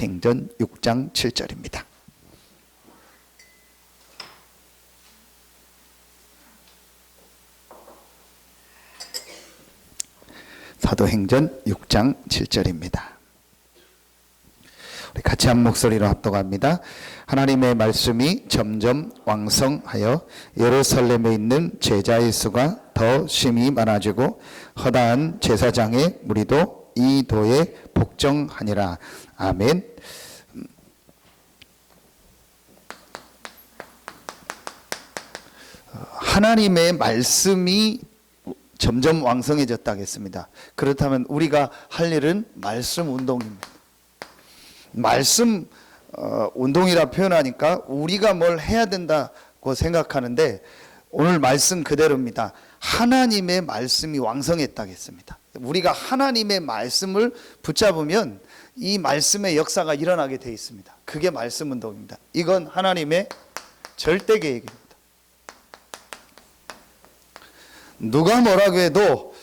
사도행전 6장 7절입니다. 사도행전 6장 7절입니다. 우리 같이 한 목소리로 합독합니다. 하나님의 말씀이 점점 왕성하여 예루살렘에 있는 제자의 수가 더 심히 많아지고 허다한 제사장의 무리도 이 도에 복종하니라. 아멘. 하나님의 말씀이 점점 왕성해졌다 하겠습니다. 그렇다면 우리가 할 일은 말씀 운동입니다. 말씀 운동이라 표현하니까 우리가 뭘 해야 된다고 생각하는데 오늘 말씀 그대로입니다. 하나님의 말씀이 왕성했다 하겠습니다. 우리가 하나님의 말씀을 붙잡으면 이 말씀의 역사가 일어나게 되어 있습니다. 그게 말씀 운동입니다. 이건 하나님의 절대 계획입니다. 누가 뭐라고 해도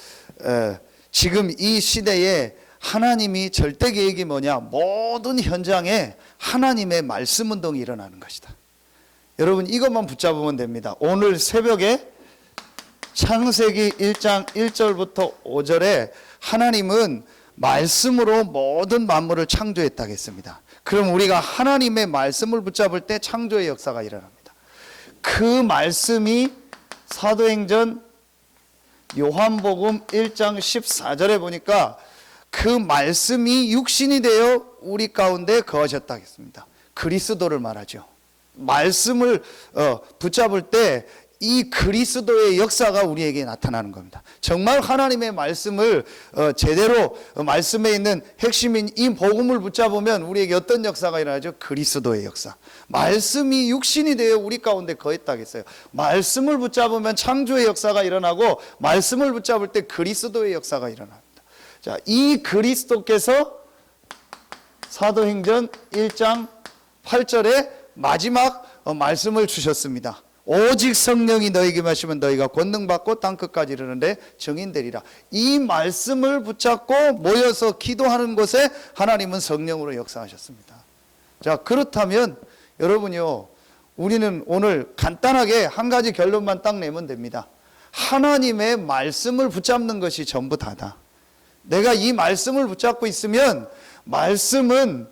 지금 이 시대에 하나님이 절대 계획이 뭐냐? 모든 현장에 하나님의 말씀 운동이 일어나는 것이다. 여러분 이것만 붙잡으면 됩니다. 오늘 새벽에 창세기 1장 1절부터 5절에 하나님은 말씀으로 모든 만물을 창조했다고 했습니다. 그럼 우리가 하나님의 말씀을 붙잡을 때 창조의 역사가 일어납니다. 그 말씀이 사도행전 요한복음 1장 14절에 보니까 그 말씀이 육신이 되어 우리 가운데 거하셨다 했습니다. 그리스도를 말하죠. 말씀을 붙잡을 때 이 그리스도의 역사가 우리에게 나타나는 겁니다. 정말 하나님의 말씀을 제대로 말씀에 있는 핵심인 이 복음을 붙잡으면 우리에게 어떤 역사가 일어나죠? 그리스도의 역사. 말씀이 육신이 되어 우리 가운데 거했다겠어요. 말씀을 붙잡으면 창조의 역사가 일어나고 말씀을 붙잡을 때 그리스도의 역사가 일어납니다. 자, 이 그리스도께서 사도행전 1장 8절에 마지막 말씀을 주셨습니다. 오직 성령이 너희에게 마시면 너희가 권능 받고 땅 끝까지 이르는데 증인되리라. 이 말씀을 붙잡고 모여서 기도하는 곳에 하나님은 성령으로 역사하셨습니다. 자, 그렇다면 여러분요, 우리는 오늘 간단하게 한 가지 결론만 딱 내면 됩니다. 하나님의 말씀을 붙잡는 것이 전부 다다. 내가 이 말씀을 붙잡고 있으면 말씀은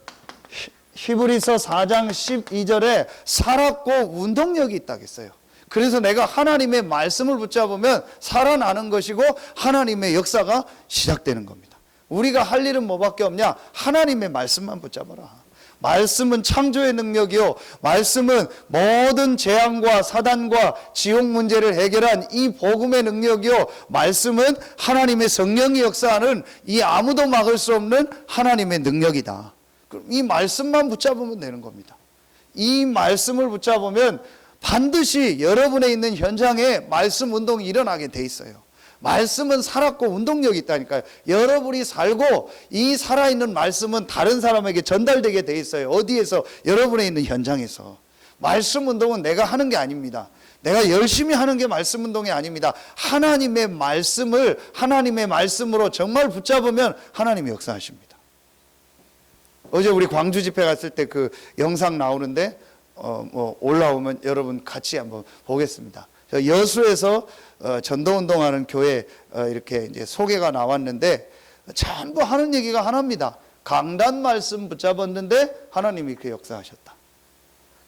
히브리서 4장 12절에 살았고 운동력이 있다고 했어요. 그래서 내가 하나님의 말씀을 붙잡으면 살아나는 것이고 하나님의 역사가 시작되는 겁니다. 우리가 할 일은 뭐밖에 없냐? 하나님의 말씀만 붙잡아라. 말씀은 창조의 능력이요, 말씀은 모든 재앙과 사단과 지옥 문제를 해결한 이 복음의 능력이요, 말씀은 하나님의 성령이 역사하는 이 아무도 막을 수 없는 하나님의 능력이다. 그럼 이 말씀만 붙잡으면 되는 겁니다. 이 말씀을 붙잡으면 반드시 여러분에 있는 현장에 말씀 운동이 일어나게 돼 있어요. 말씀은 살았고 운동력이 있다니까요. 여러분이 살고 이 살아있는 말씀은 다른 사람에게 전달되게 돼 있어요. 어디에서? 여러분에 있는 현장에서. 말씀 운동은 내가 하는 게 아닙니다. 내가 열심히 하는 게 말씀 운동이 아닙니다. 하나님의 말씀을 하나님의 말씀으로 정말 붙잡으면 하나님이 역사하십니다. 어제 우리 광주 집회 갔을 때 그 영상 나오는데 올라오면 여러분 같이 한번 보겠습니다. 여수에서 전도운동하는 교회 이렇게 이제 소개가 나왔는데 전부 하는 얘기가 하나입니다. 강단 말씀 붙잡았는데 하나님이 이렇게 역사하셨다.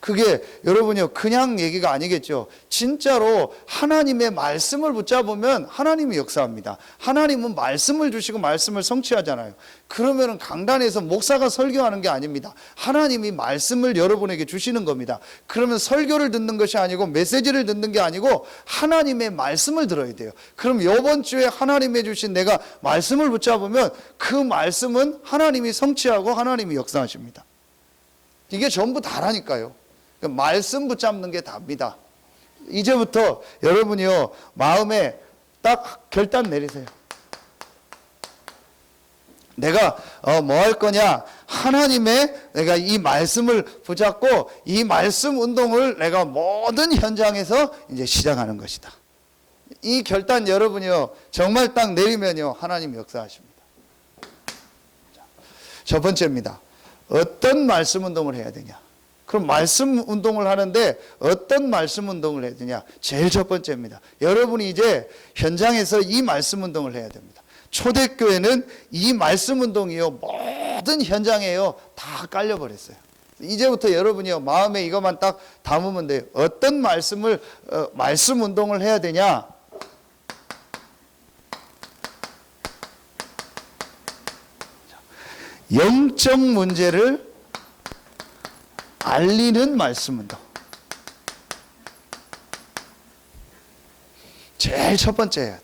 그게 여러분이요 그냥 얘기가 아니겠죠. 진짜로 하나님의 말씀을 붙잡으면 하나님이 역사합니다. 하나님은 말씀을 주시고 말씀을 성취하잖아요. 그러면 강단에서 목사가 설교하는 게 아닙니다. 하나님이 말씀을 여러분에게 주시는 겁니다. 그러면 설교를 듣는 것이 아니고 메시지를 듣는 게 아니고 하나님의 말씀을 들어야 돼요. 그럼 이번 주에 하나님이 주신 내가 말씀을 붙잡으면 그 말씀은 하나님이 성취하고 하나님이 역사하십니다. 이게 전부 다라니까요. 말씀 붙잡는 게 답니다. 이제부터 여러분이요 마음에 딱 결단 내리세요. 내가 뭐 할 거냐? 하나님의 내가 이 말씀을 붙잡고 이 말씀 운동을 내가 모든 현장에서 이제 시작하는 것이다. 이 결단 여러분이요 정말 딱 내리면요 하나님 역사하십니다. 첫 번째입니다. 어떤 말씀 운동을 해야 되냐? 그럼 말씀 운동을 하는데 어떤 말씀 운동을 해야 되냐? 제일 첫 번째입니다. 여러분이 이제 현장에서 이 말씀 운동을 해야 됩니다. 초대교회는 이 말씀 운동이요, 모든 현장에요 다 깔려버렸어요. 이제부터 여러분이요 마음에 이것만 딱 담으면 돼요. 어떤 말씀 운동을 해야 되냐? 영적 문제를 알리는 말씀 운동. 제일 첫 번째 해야 돼.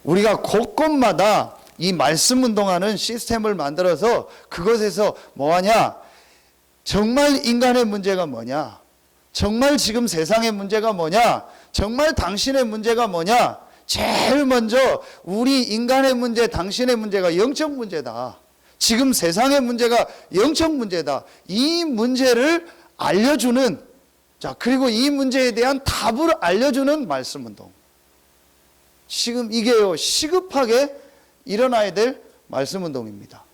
우리가 곳곳마다 이 말씀 운동하는 시스템을 만들어서 그것에서 뭐하냐? 정말 인간의 문제가 뭐냐? 정말 지금 세상의 문제가 뭐냐? 정말 당신의 문제가 뭐냐? 제일 먼저 우리 인간의 문제, 당신의 문제가 영적 문제다. 지금 세상의 문제가 영적 문제다. 이 문제를 알려주는, 자, 그리고 이 문제에 대한 답을 알려주는 말씀 운동. 지금 이게요, 시급하게 일어나야 될 말씀 운동입니다.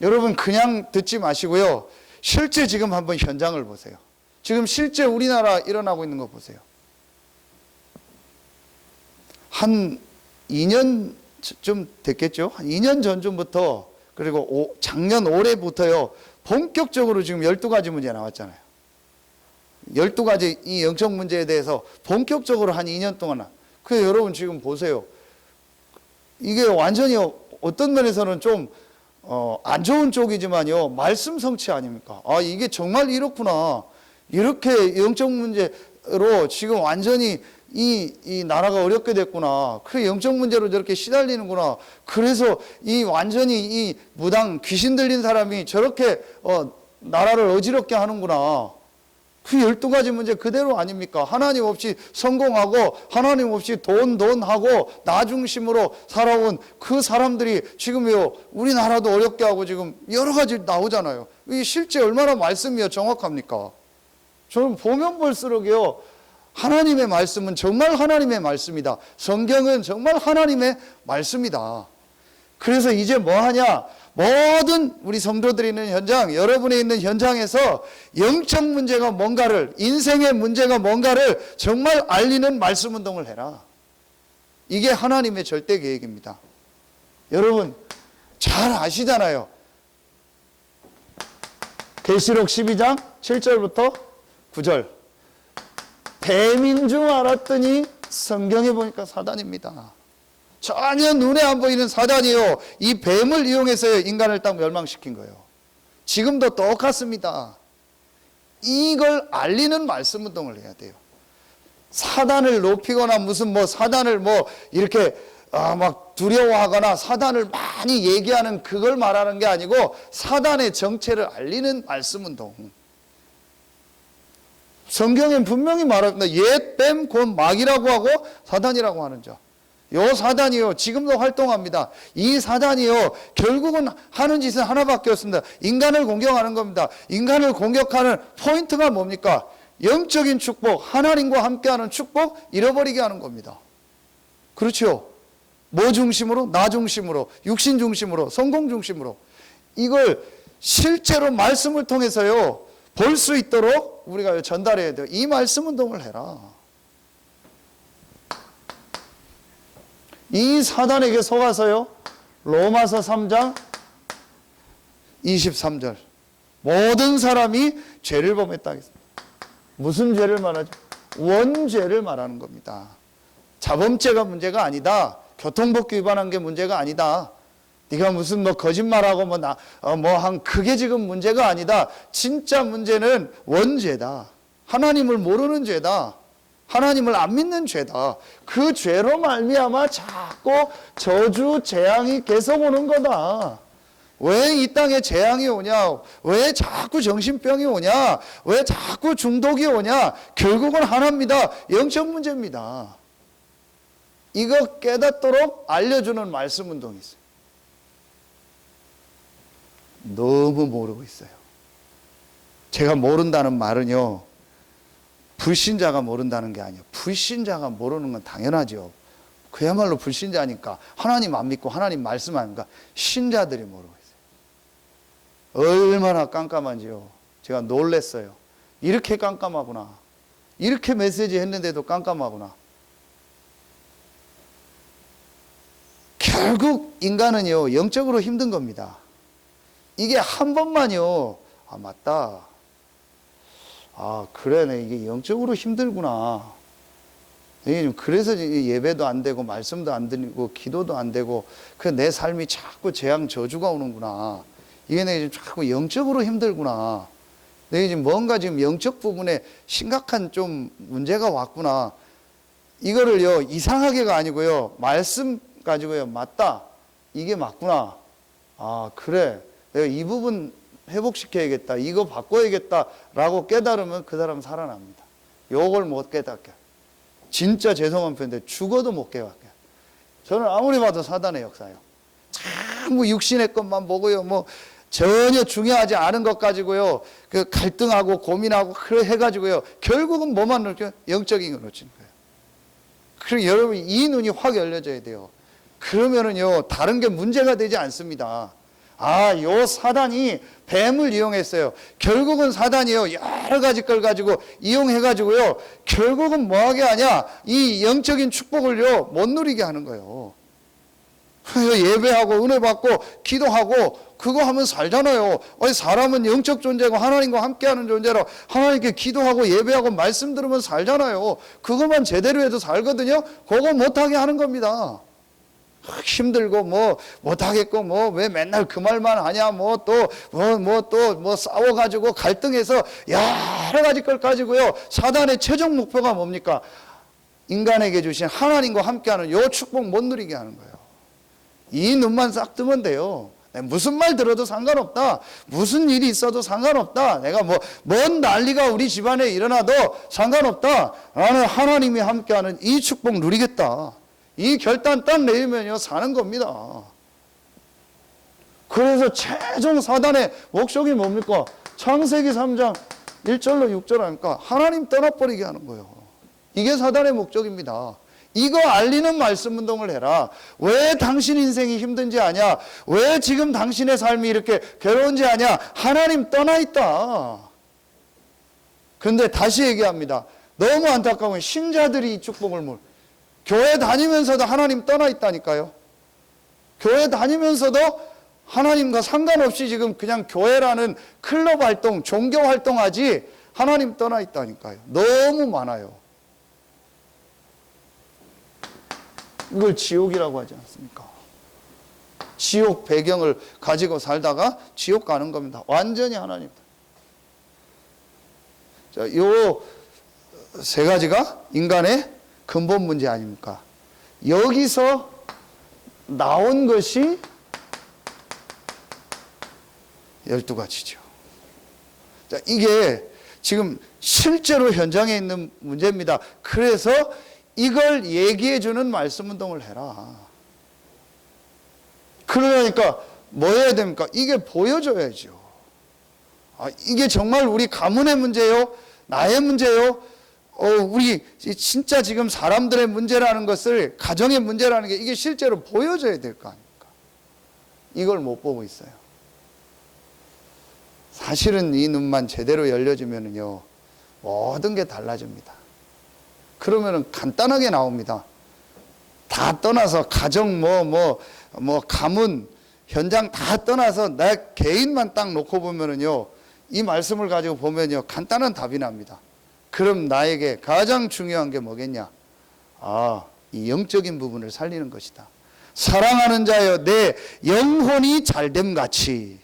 여러분, 그냥 듣지 마시고요. 실제 지금 한번 현장을 보세요. 지금 실제 우리나라 일어나고 있는 거 보세요. 한 2년 좀 됐겠죠? 한 2년 전쯤부터, 그리고 작년 올해부터요, 본격적으로 지금 12가지 문제 나왔잖아요. 12가지 이 영적 문제에 대해서 본격적으로 한 2년 동안. 그래서 여러분 지금 보세요. 이게 완전히 어떤 면에서는 좀 안 좋은 쪽이지만요, 말씀 성취 아닙니까? 아, 이게 정말 이렇구나. 이렇게 영적 문제로 지금 완전히 이 나라가 어렵게 됐구나. 그 영적 문제로 저렇게 시달리는구나. 그래서 이 완전히 이 무당 귀신 들린 사람이 저렇게 나라를 어지럽게 하는구나. 그 12가지 문제 그대로 아닙니까? 하나님 없이 성공하고 하나님 없이 돈하고 나 중심으로 살아온 그 사람들이 지금요 우리나라도 어렵게 하고 지금 여러 가지 나오잖아요. 이게 실제 얼마나 말씀이 정확합니까? 저는 보면 볼수록요, 하나님의 말씀은 정말 하나님의 말씀이다. 성경은 정말 하나님의 말씀이다. 그래서 이제 뭐 하냐? 모든 우리 성도들이 있는 현장, 여러분이 있는 현장에서 영적 문제가 뭔가를, 인생의 문제가 뭔가를 정말 알리는 말씀 운동을 해라. 이게 하나님의 절대 계획입니다. 여러분 잘 아시잖아요. 계시록 12장 7절부터 9절. 뱀인 줄 알았더니 성경에 보니까 사단입니다. 전혀 눈에 안 보이는 사단이요, 이 뱀을 이용해서 인간을 딱 멸망시킨 거예요. 지금도 똑같습니다. 이걸 알리는 말씀 운동을 해야 돼요. 사단을 높이거나 무슨 사단을 이렇게 막 두려워하거나 사단을 많이 얘기하는 그걸 말하는 게 아니고 사단의 정체를 알리는 말씀 운동. 성경엔 분명히 말합니다. 옛 뱀 곧 마귀라고 하고 사단이라고 하는 자. 요 사단이요 지금도 활동합니다. 이 사단이요 결국은 하는 짓은 하나밖에 없습니다. 인간을 공격하는 겁니다. 인간을 공격하는 포인트가 뭡니까? 영적인 축복, 하나님과 함께하는 축복 잃어버리게 하는 겁니다. 그렇죠? 뭐 중심으로? 나 중심으로, 육신 중심으로, 성공 중심으로. 이걸 실제로 말씀을 통해서요 볼 수 있도록 우리가 전달해야 돼요. 이 말씀 운동을 해라. 이 사단에게 속아서요, 로마서 3장 23절. 모든 사람이 죄를 범했다 하겠습니다. 무슨 죄를 말하죠? 원죄를 말하는 겁니다. 자범죄가 문제가 아니다. 교통법규 위반한 게 문제가 아니다. 네가 무슨 거짓말하고 그게 지금 문제가 아니다. 진짜 문제는 원죄다. 하나님을 모르는 죄다. 하나님을 안 믿는 죄다. 그 죄로 말미암아 자꾸 저주 재앙이 계속 오는 거다. 왜 이 땅에 재앙이 오냐? 왜 자꾸 정신병이 오냐? 왜 자꾸 중독이 오냐? 결국은 하나입니다. 영적 문제입니다. 이거 깨닫도록 알려주는 말씀 운동이 있어요. 너무 모르고 있어요. 제가 모른다는 말은요, 불신자가 모른다는 게 아니에요. 불신자가 모르는 건 당연하죠. 그야말로 불신자니까. 하나님 안 믿고 하나님 말씀 안 믿으니까 신자들이 모르고 있어요. 얼마나 깜깜한지요. 제가 놀랬어요. 이렇게 깜깜하구나. 이렇게 메시지 했는데도 깜깜하구나. 결국 인간은요, 영적으로 힘든 겁니다. 이게 한 번만요, 아, 맞다. 아, 그래, 이게 영적으로 힘들구나. 그래서 예배도 안 되고, 말씀도 안 드리고, 기도도 안 되고, 그 내 삶이 자꾸 재앙 저주가 오는구나. 이게 내가 지금 자꾸 영적으로 힘들구나. 내가 지금 뭔가 지금 영적 부분에 심각한 좀 문제가 왔구나. 이거를요, 이상하게가 아니고요, 말씀 가지고요, 맞다. 이게 맞구나. 아, 그래. 내가 이 부분 회복시켜야겠다. 이거 바꿔야겠다. 라고 깨달으면 그 사람 살아납니다. 요걸 못 깨닫게. 진짜 죄송한 표현인데 죽어도 못 깨닫게. 저는 아무리 봐도 사단의 역사예요. 자꾸 육신의 것만 보고요. 뭐 전혀 중요하지 않은 것 가지고요. 그 갈등하고 고민하고 해가지고요. 결국은 뭐만 놓죠? 영적인 걸 놓치는 거예요. 그리고 여러분 이 눈이 확 열려져야 돼요. 그러면은요, 다른 게 문제가 되지 않습니다. 아, 요 사단이 뱀을 이용했어요. 결국은 사단이요, 여러 가지 걸 가지고 이용해가지고요, 결국은 뭐하게 하냐? 이 영적인 축복을요, 못 누리게 하는 거예요. 예배하고, 은혜 받고, 기도하고, 그거 하면 살잖아요. 아니, 사람은 영적 존재고, 하나님과 함께하는 존재로, 하나님께 기도하고, 예배하고, 말씀 들으면 살잖아요. 그것만 제대로 해도 살거든요. 그거 못하게 하는 겁니다. 힘들고 뭐 못하겠고 뭐 왜 맨날 그 말만 하냐 뭐 또 싸워가지고 갈등해서 여러 가지 걸 가지고요. 사단의 최종 목표가 뭡니까? 인간에게 주신 하나님과 함께하는 요 축복 못 누리게 하는 거예요. 이 눈만 싹 뜨면 돼요. 무슨 말 들어도 상관없다. 무슨 일이 있어도 상관없다. 내가 뭔 난리가 우리 집안에 일어나도 상관없다. 나는 하나님이 함께하는 이 축복 누리겠다. 이 결단 딱 내리면요, 사는 겁니다. 그래서 최종 사단의 목적이 뭡니까? 창세기 3장 1절로 6절 하니까 하나님 떠나버리게 하는 거예요. 이게 사단의 목적입니다. 이거 알리는 말씀 운동을 해라. 왜 당신 인생이 힘든지 아냐? 왜 지금 당신의 삶이 이렇게 괴로운지 아냐? 하나님 떠나 있다. 그런데 다시 얘기합니다. 너무 안타까운 건 신자들이 이 축복을 교회 다니면서도 하나님 떠나 있다니까요. 교회 다니면서도 하나님과 상관없이 지금 그냥 교회라는 클럽 활동, 종교 활동하지 하나님 떠나 있다니까요. 너무 많아요. 이걸 지옥이라고 하지 않습니까? 지옥 배경을 가지고 살다가 지옥 가는 겁니다. 완전히 하나님. 자, 요 세 가지가 인간의 근본 문제 아닙니까? 여기서 나온 것이 12가지죠. 자, 이게 지금 실제로 현장에 있는 문제입니다. 그래서 이걸 얘기해 주는 말씀 운동을 해라. 그러니까 뭐 해야 됩니까? 이게 보여줘야죠. 아, 이게 정말 우리 가문의 문제요? 나의 문제요? 우리 진짜 지금 사람들의 문제라는 것을, 가정의 문제라는 게 이게 실제로 보여줘야 될 거 아닙니까? 이걸 못 보고 있어요. 사실은 이 눈만 제대로 열려지면요, 모든 게 달라집니다. 그러면은 간단하게 나옵니다. 다 떠나서 가정 가문, 현장 다 떠나서 나 개인만 딱 놓고 보면은요, 이 말씀을 가지고 보면요, 간단한 답이 납니다. 그럼 나에게 가장 중요한 게 뭐겠냐? 아, 이 영적인 부분을 살리는 것이다. 사랑하는 자여, 내 영혼이 잘됨 같이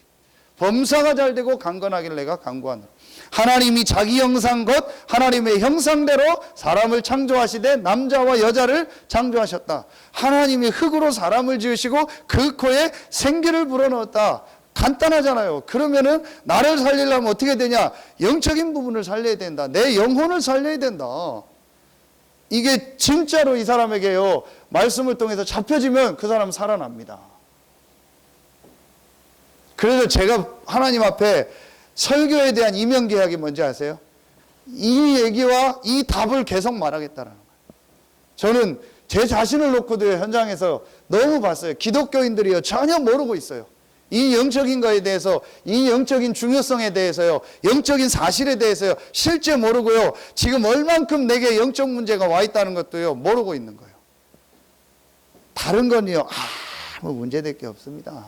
범사가 잘되고 강건하길 내가 간구하노라. 하나님이 자기 형상 곧 하나님의 형상대로 사람을 창조하시되 남자와 여자를 창조하셨다. 하나님이 흙으로 사람을 지으시고 그 코에 생기를 불어넣었다. 간단하잖아요. 그러면은 나를 살리려면 어떻게 되냐? 영적인 부분을 살려야 된다. 내 영혼을 살려야 된다. 이게 진짜로 이 사람에게요, 말씀을 통해서 잡혀지면 그 사람 살아납니다. 그래서 제가 하나님 앞에 설교에 대한 이면 계약이 뭔지 아세요? 이 얘기와 이 답을 계속 말하겠다라는 거예요. 저는 제 자신을 놓고도 현장에서 너무 봤어요. 기독교인들이요, 전혀 모르고 있어요. 이 영적인 거에 대해서, 이 영적인 중요성에 대해서요, 영적인 사실에 대해서요, 실제 모르고요, 지금 얼만큼 내게 영적 문제가 와 있다는 것도요, 모르고 있는 거예요. 다른 건요, 아무 문제될 게 없습니다.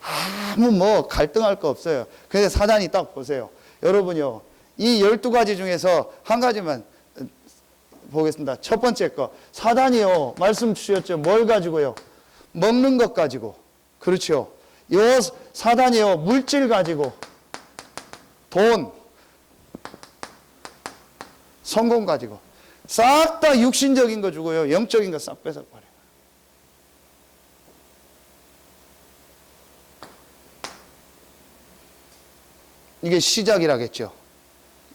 아무 뭐 갈등할 거 없어요. 근데 사단이 딱 보세요. 여러분요, 이 12가지 중에서 한 가지만 보겠습니다. 첫 번째 거, 사단이요, 말씀 주셨죠. 뭘 가지고요? 먹는 것 가지고. 그렇죠. 요 사단이요, 물질 가지고, 돈, 성공 가지고, 싹 다 육신적인 거 주고요, 영적인 거 싹 뺏어버려요. 이게 시작이라겠죠.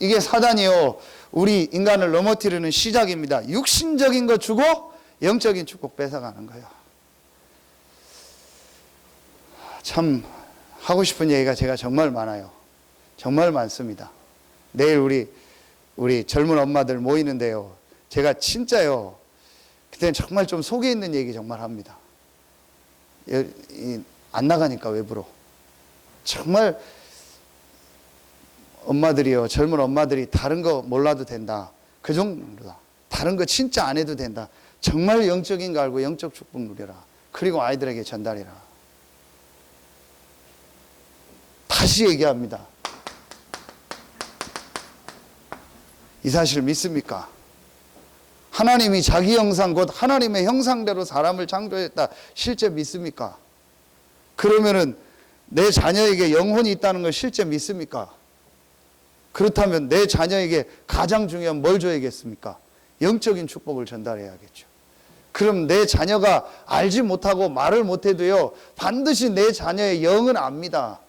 이게 사단이요, 우리 인간을 넘어뜨리는 시작입니다. 육신적인 거 주고 영적인 축복 뺏어가는 거예요. 참 하고 싶은 얘기가 제가 정말 많아요. 정말 많습니다. 내일 우리 젊은 엄마들 모이는데요, 제가 진짜요, 그때는 정말 좀 속에 있는 얘기 정말 합니다. 안 나가니까 외부로. 정말 엄마들이요, 젊은 엄마들이 다른 거 몰라도 된다, 그 정도다. 다른 거 진짜 안 해도 된다. 정말 영적인 거 알고 영적 축복 누려라. 그리고 아이들에게 전달해라. 다시 얘기합니다. 이 사실 믿습니까? 하나님이 자기 형상, 곧 하나님의 형상대로 사람을 창조했다, 실제 믿습니까? 그러면은 내 자녀에게 영혼이 있다는 걸 실제 믿습니까? 그렇다면 내 자녀에게 가장 중요한 뭘 줘야겠습니까? 영적인 축복을 전달해야겠죠. 그럼 내 자녀가 알지 못하고 말을 못해도요, 반드시 내 자녀의 영은 압니다.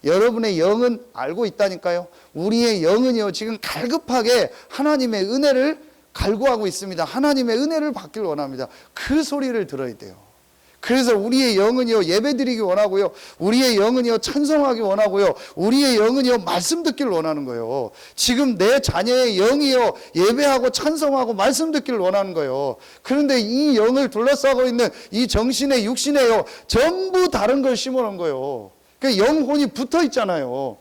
여러분의 영은 알고 있다니까요. 우리의 영은요, 지금 갈급하게 하나님의 은혜를 갈구하고 있습니다. 하나님의 은혜를 받기를 원합니다. 그 소리를 들어야 돼요. 그래서 우리의 영은요, 예배드리기 원하고요, 우리의 영은요, 찬송하기 원하고요, 우리의 영은요, 말씀 듣기를 원하는 거예요. 지금 내 자녀의 영이요, 예배하고 찬송하고 말씀 듣기를 원하는 거예요. 그런데 이 영을 둘러싸고 있는 이 정신의 육신에요, 전부 다른 걸 심어놓은 거예요. 그러니까 영혼이 붙어 있잖아요.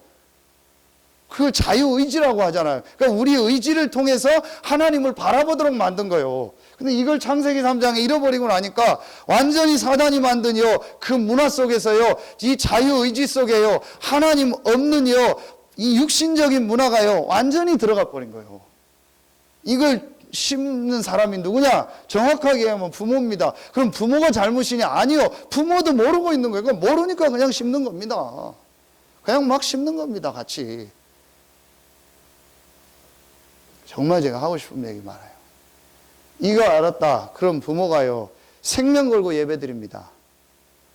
그걸 자유의지라고 하잖아요. 그러니까 우리 의지를 통해서 하나님을 바라보도록 만든 거예요. 근데 이걸 창세기 3장에 잃어버리고 나니까 완전히 사단이 만든요, 그 문화 속에서요, 이 자유의지 속에요, 하나님 없는요, 이 육신적인 문화가요, 완전히 들어가 버린 거예요. 이걸 심는 사람이 누구냐? 정확하게 하면 부모입니다. 그럼 부모가 잘못이냐? 아니요. 부모도 모르고 있는 거예요. 모르니까 그냥 심는 겁니다. 그냥 막 심는 겁니다, 같이. 정말 제가 하고 싶은 얘기 많아요. 이거 알았다. 그럼 부모가요, 생명 걸고 예배 드립니다.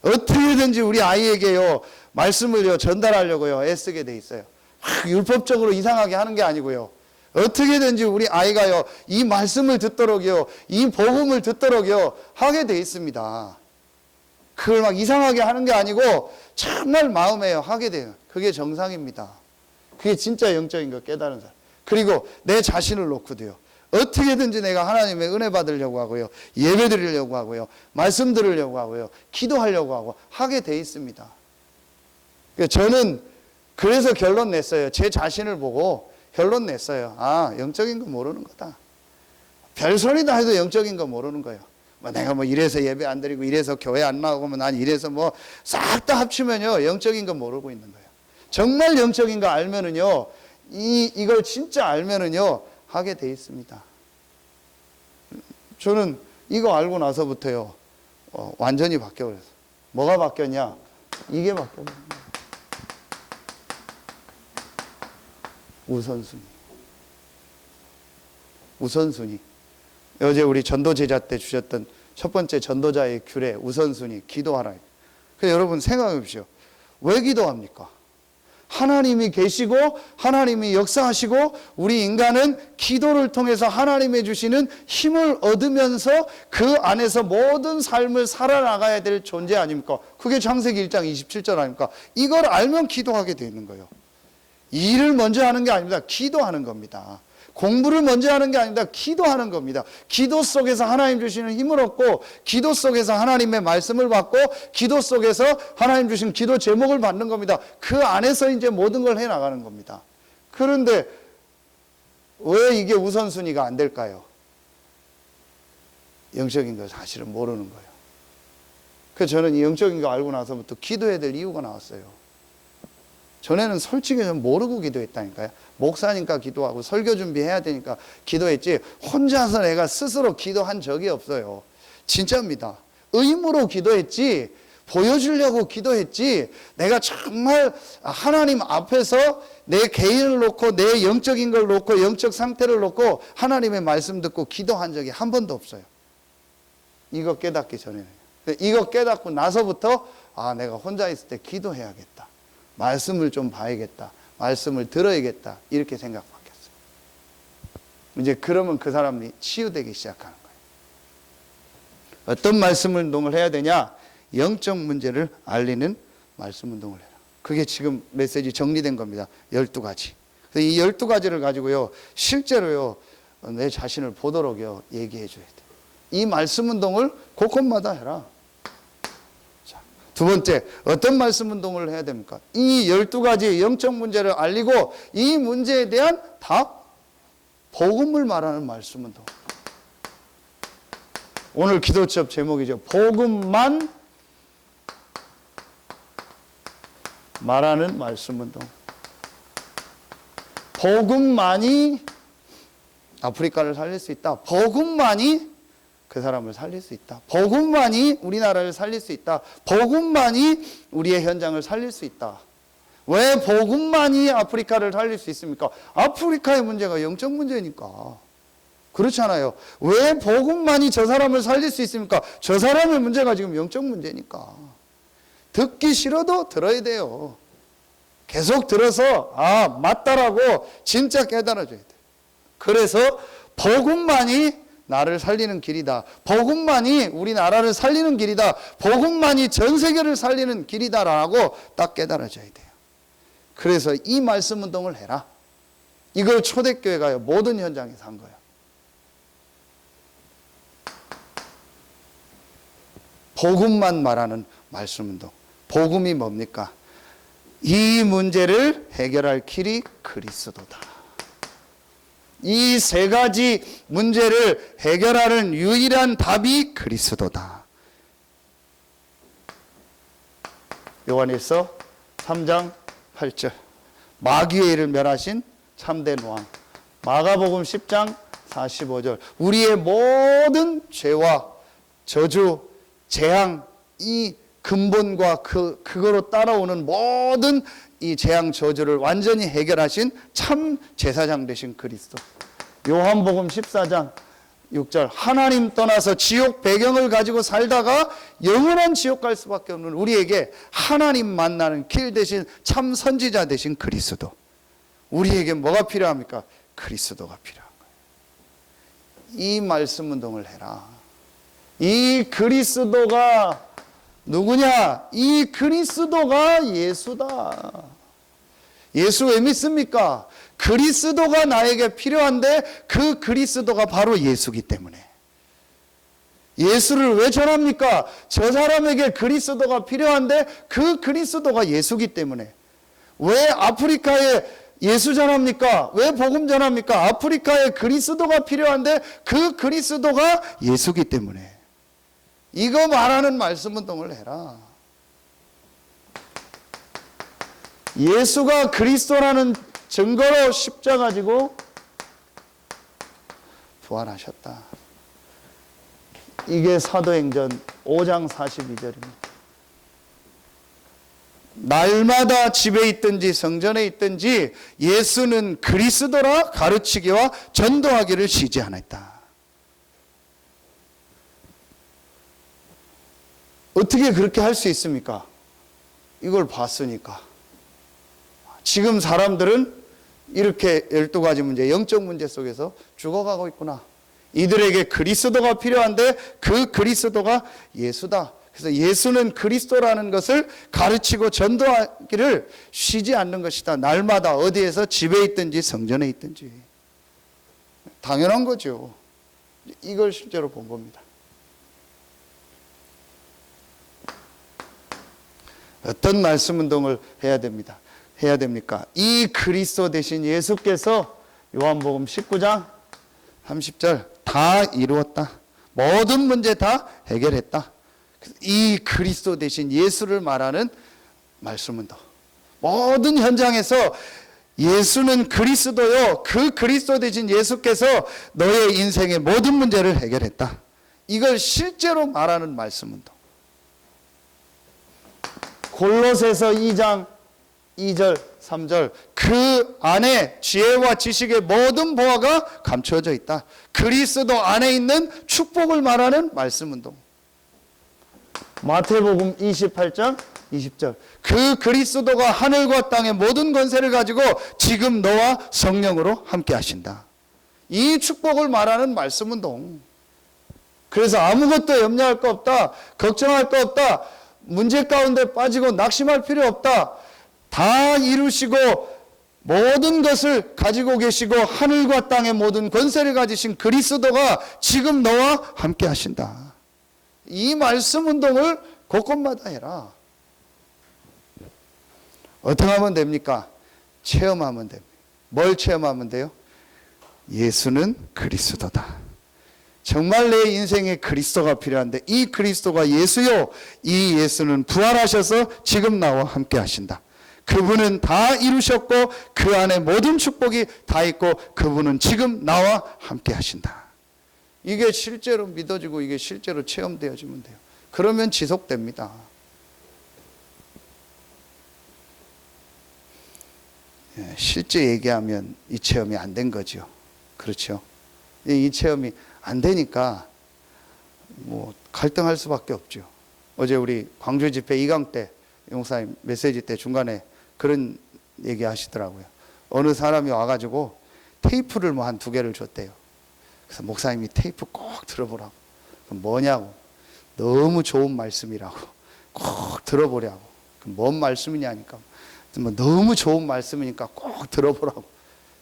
어떻게든지 우리 아이에게요, 말씀을요, 전달하려고요, 애쓰게 돼 있어요. 율법적으로 이상하게 하는 게 아니고요. 어떻게든지 우리 아이가요, 이 말씀을 듣도록요, 이 복음을 듣도록요, 하게 돼 있습니다. 그걸 막 이상하게 하는 게 아니고, 정말 마음에요, 하게 돼요. 그게 정상입니다. 그게 진짜 영적인 거 깨달은 사람. 그리고 내 자신을 놓고도요, 어떻게든지 내가 하나님의 은혜 받으려고 하고요, 예배 드리려고 하고요, 말씀 들으려고 하고요, 기도하려고 하고 하게 돼 있습니다. 저는 그래서 결론 냈어요. 제 자신을 보고 결론 냈어요. 아, 영적인 거 모르는 거다. 별소리 다 해도 영적인 거 모르는 거예요. 내가 이래서 예배 안 드리고 이래서 교회 안 나오고 난 이래서 싹 다 합치면요, 영적인 거 모르고 있는 거예요. 정말 영적인 거 알면은요, 이걸 진짜 알면은요, 하게 돼 있습니다. 저는 이거 알고 나서부터요, 완전히 바뀌어버렸어요. 뭐가 바뀌었냐? 이게 바뀌었어요. 우선순위. 어제 우리 전도 제자 때 주셨던 첫 번째 전도자의 규례, 우선순위, 기도하라. 그래서 여러분 생각해 보십시오. 왜 기도합니까? 하나님이 계시고 하나님이 역사하시고 우리 인간은 기도를 통해서 하나님이 주시는 힘을 얻으면서 그 안에서 모든 삶을 살아나가야 될 존재 아닙니까? 그게 창세기 1장 27절 아닙니까? 이걸 알면 기도하게 되어 있는 거예요. 일을 먼저 하는 게 아닙니다. 기도하는 겁니다. 공부를 먼저 하는 게 아닙니다. 기도하는 겁니다. 기도 속에서 하나님 주시는 힘을 얻고, 기도 속에서 하나님의 말씀을 받고, 기도 속에서 하나님 주신 기도 제목을 받는 겁니다. 그 안에서 이제 모든 걸 해나가는 겁니다. 그런데 왜 이게 우선순위가 안 될까요? 영적인 거 사실은 모르는 거예요. 그래서 저는 이 영적인 거 알고 나서부터 기도해야 될 이유가 나왔어요. 전에는 솔직히 좀 모르고 기도했다니까요. 목사니까 기도하고 설교 준비해야 되니까 기도했지, 혼자서 내가 스스로 기도한 적이 없어요. 진짜입니다. 의무로 기도했지, 보여주려고 기도했지, 내가 정말 하나님 앞에서 내 개인을 놓고, 내 영적인 걸 놓고, 영적 상태를 놓고 하나님의 말씀 듣고 기도한 적이 한 번도 없어요. 이거 깨닫기 전에는. 이거 깨닫고 나서부터 내가 혼자 있을 때 기도해야겠다, 말씀을 좀 봐야겠다, 말씀을 들어야겠다, 이렇게 생각 바뀌었어요. 이제 그러면 그 사람이 치유되기 시작하는 거예요. 어떤 말씀 운동을 해야 되냐? 영적 문제를 알리는 말씀 운동을 해라. 그게 지금 메시지 정리된 겁니다. 12가지. 그래서 이 12가지를 가지고요, 실제로요, 내 자신을 보도록요, 얘기해 줘야 돼. 이 말씀 운동을 곳곳마다 해라. 자, 두 번째, 어떤 말씀 운동을 해야 됩니까? 이 12가지 영적 문제를 알리고 이 문제에 대한 답, 복음을 말하는 말씀 운동. 오늘 기도 취업 제목이죠. 복음만 말하는 말씀 운동. 복음만이 아프리카를 살릴 수 있다. 복음만이 그 사람을 살릴 수 있다. 복음만이 우리나라를 살릴 수 있다. 복음만이 우리의 현장을 살릴 수 있다. 왜 복음만이 아프리카를 살릴 수 있습니까? 아프리카의 문제가 영적 문제니까. 그렇잖아요. 왜 복음만이 저 사람을 살릴 수 있습니까? 저 사람의 문제가 지금 영적 문제니까. 듣기 싫어도 들어야 돼요. 계속 들어서 맞다라고 진짜 깨달아줘야 돼. 그래서 복음만이 나를 살리는 길이다. 복음만이 우리나라를 살리는 길이다. 복음만이 전 세계를 살리는 길이다라고 딱 깨달아져야 돼요. 그래서 이 말씀 운동을 해라. 이걸 초대교회가 모든 현장에서 한 거예요. 복음만 말하는 말씀 운동. 복음이 뭡니까? 이 문제를 해결할 길이 그리스도다. 이 세 가지 문제를 해결하는 유일한 답이 그리스도다. 요한일서 3장 8절. 마귀의 일을 멸하신 참된 왕. 마가복음 10장 45절. 우리의 모든 죄와 저주, 재앙, 이 근본과 그거로 따라오는 모든 이 재앙 저주를 완전히 해결하신 참 제사장 되신 그리스도. 요한복음 14장 6절. 하나님 떠나서 지옥 배경을 가지고 살다가 영원한 지옥 갈 수밖에 없는 우리에게 하나님 만나는 길 대신 참 선지자 되신 그리스도. 우리에게 뭐가 필요합니까? 그리스도가 필요한 거예요. 이 말씀 운동을 해라. 이 그리스도가 누구냐? 이 그리스도가 예수다. 예수 왜 믿습니까? 그리스도가 나에게 필요한데 그 그리스도가 바로 예수기 때문에. 예수를 왜 전합니까? 저 사람에게 그리스도가 필요한데 그 그리스도가 예수기 때문에. 왜 아프리카에 예수 전합니까? 왜 복음 전합니까? 아프리카에 그리스도가 필요한데 그 그리스도가 예수기 때문에. 이거 말하는 말씀 운동을 해라. 예수가 그리스도라는 증거로 십자가 지고 부활하셨다. 이게 사도행전 5장 42절입니다. 날마다 집에 있든지 성전에 있든지 예수는 그리스도라 가르치기와 전도하기를 쉬지 않았다. 어떻게 그렇게 할 수 있습니까? 이걸 봤으니까. 지금 사람들은 이렇게 12가지 문제, 영적 문제 속에서 죽어가고 있구나. 이들에게 그리스도가 필요한데 그 그리스도가 예수다. 그래서 예수는 그리스도라는 것을 가르치고 전도하기를 쉬지 않는 것이다. 날마다 어디에서 집에 있든지 성전에 있든지. 당연한 거죠. 이걸 실제로 본 겁니다. 어떤 말씀 운동을 해야 됩니까? 이 그리스도 대신 예수께서 요한복음 19장 30절 다 이루었다. 모든 문제 다 해결했다. 이 그리스도 대신 예수를 말하는 말씀 운동. 모든 현장에서 예수는 그리스도요. 그 그리스도 대신 예수께서 너의 인생의 모든 문제를 해결했다. 이걸 실제로 말하는 말씀 운동. 골로새서 2장 2절 3절 그 안에 지혜와 지식의 모든 보화가 감춰져 있다. 그리스도 안에 있는 축복을 말하는 말씀 운동. 마태복음 28장 20절 그 그리스도가 하늘과 땅의 모든 권세를 가지고 지금 너와 성령으로 함께 하신다. 이 축복을 말하는 말씀 운동. 그래서 아무것도 염려할 거 없다. 걱정할 거 없다. 문제 가운데 빠지고 낙심할 필요 없다. 다 이루시고 모든 것을 가지고 계시고 하늘과 땅의 모든 권세를 가지신 그리스도가 지금 너와 함께 하신다. 이 말씀 운동을 곳곳마다 해라. 어떻게 하면 됩니까? 체험하면 됩니다. 뭘 체험하면 돼요? 예수는 그리스도다. 정말 내 인생에 그리스도가 필요한데 이 그리스도가 예수요. 이 예수는 부활하셔서 지금 나와 함께 하신다. 그분은 다 이루셨고 그 안에 모든 축복이 다 있고 그분은 지금 나와 함께 하신다. 이게 실제로 믿어지고 이게 실제로 체험되어지면 돼요. 그러면 지속됩니다. 실제 얘기하면 이 체험이 안 된 거죠. 그렇죠. 이 체험이 안 되니까 뭐 갈등할 수밖에 없죠. 어제 우리 광주 집회 2강 때 목사님 메시지 때 중간에 그런 얘기 하시더라고요. 어느 사람이 와가지고 테이프를 뭐 한 2개를 줬대요. 그래서 목사님이 테이프 꼭 들어보라고. 그럼 뭐냐고. 너무 좋은 말씀이라고. 꼭 들어보라고. 그럼 뭔 말씀이냐니까. 뭐 너무 좋은 말씀이니까 꼭 들어보라고.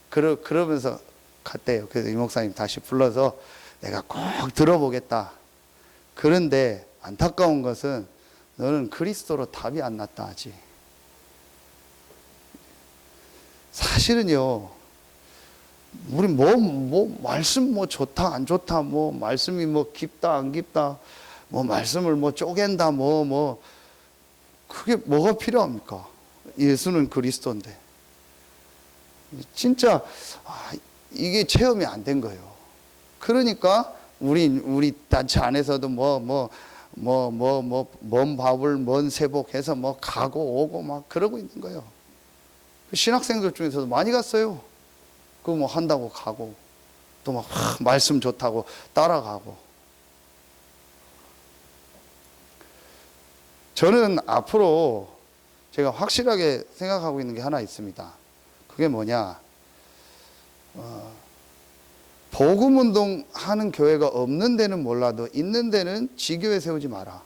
그러면서 갔대요. 그래서 이 목사님 다시 불러서 내가 꼭 들어보겠다. 그런데 안타까운 것은 너는 그리스도로 답이 안 났다 하지. 사실은요, 우리 말씀 좋다, 안 좋다, 말씀이 깊다, 안 깊다, 말씀을 쪼갠다, 그게 뭐가 필요합니까? 예수는 그리스도인데. 진짜, 이게 체험이 안 된 거예요. 그러니까, 우리 단체 안에서도 먼 밥을, 먼 세복해서 가고 오고 그러고 있는 거예요. 신학생들 중에서도 많이 갔어요. 그거 한다고 가고, 또 말씀 좋다고 따라가고. 저는 앞으로 제가 확실하게 생각하고 있는 게 하나 있습니다. 그게 뭐냐. 복음운동 하는 교회가 없는 데는 몰라도 있는 데는 지교회 세우지 마라.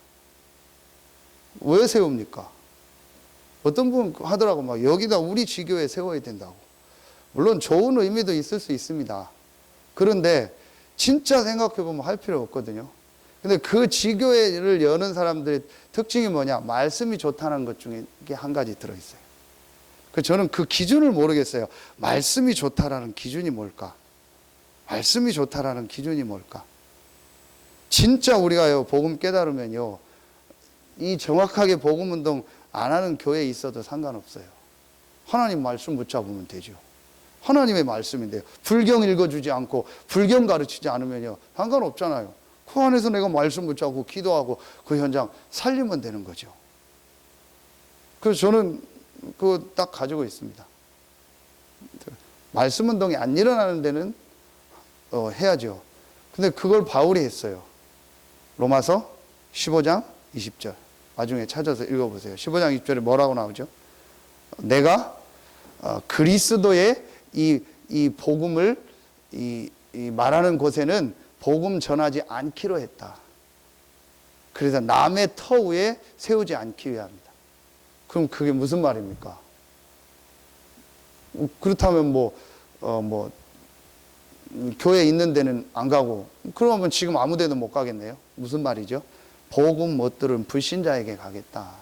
왜 세웁니까? 어떤 분 하더라고. 여기다 우리 지교회 세워야 된다고. 물론 좋은 의미도 있을 수 있습니다. 그런데 진짜 생각해보면 할 필요 없거든요. 근데 그 지교회를 여는 사람들의 특징이 뭐냐? 말씀이 좋다는 것 중에 이게 한 가지 들어있어요. 저는 그 기준을 모르겠어요. 말씀이 좋다라는 기준이 뭘까? 말씀이 좋다라는 기준이 뭘까? 진짜 우리가요, 복음 깨달으면요, 이 정확하게 복음 운동 안 하는 교회에 있어도 상관없어요. 하나님 말씀 붙잡으면 되죠. 하나님의 말씀인데요. 불경 읽어주지 않고 불경 가르치지 않으면요, 상관없잖아요. 그 안에서 내가 말씀 붙잡고 기도하고 그 현장 살리면 되는 거죠. 그래서 저는 그거 딱 가지고 있습니다. 말씀 운동이 안 일어나는 데는 해야죠. 근데 그걸 바울이 했어요. 로마서 15장 20절. 나중에 찾아서 읽어보세요. 15장 20절에 뭐라고 나오죠? 내가 그리스도의 이 복음을 이 말하는 곳에는 복음 전하지 않기로 했다. 그래서 남의 터 위에 세우지 않기 위함이다. 그럼 그게 무슨 말입니까? 교회 있는 데는 안 가고, 그러면 지금 아무 데도 못 가겠네요. 무슨 말이죠? 복음 못 들은 불신자에게 가겠다.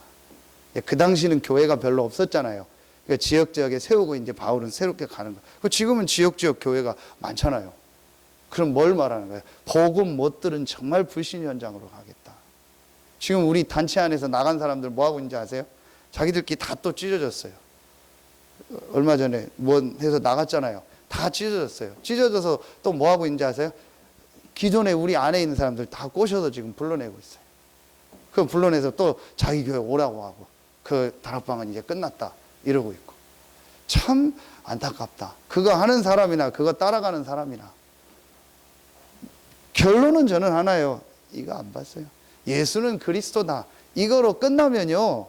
그 당시는 교회가 별로 없었잖아요. 그러니까 지역지역에 세우고 이제 바울은 새롭게 가는 거예요. 지금은 지역지역 교회가 많잖아요. 그럼 뭘 말하는 거예요? 복음 못 들은 정말 불신 현장으로 가겠다. 지금 우리 단체 안에서 나간 사람들 뭐 하고 있는지 아세요? 자기들끼리 다 또 찢어졌어요. 얼마 전에 뭐 해서 나갔잖아요. 다 찢어졌어요. 찢어져서 또 뭐 하고 있는지 아세요? 기존에 우리 안에 있는 사람들 다 꼬셔서 지금 불러내고 있어요. 그 불러내서 또 자기 교회 오라고 하고, 그 다락방은 이제 끝났다 이러고 있고. 참 안타깝다. 그거 하는 사람이나 그거 따라가는 사람이나. 결론은 저는 하나요. 이거 안 봤어요. 예수는 그리스도다. 이거로 끝나면요,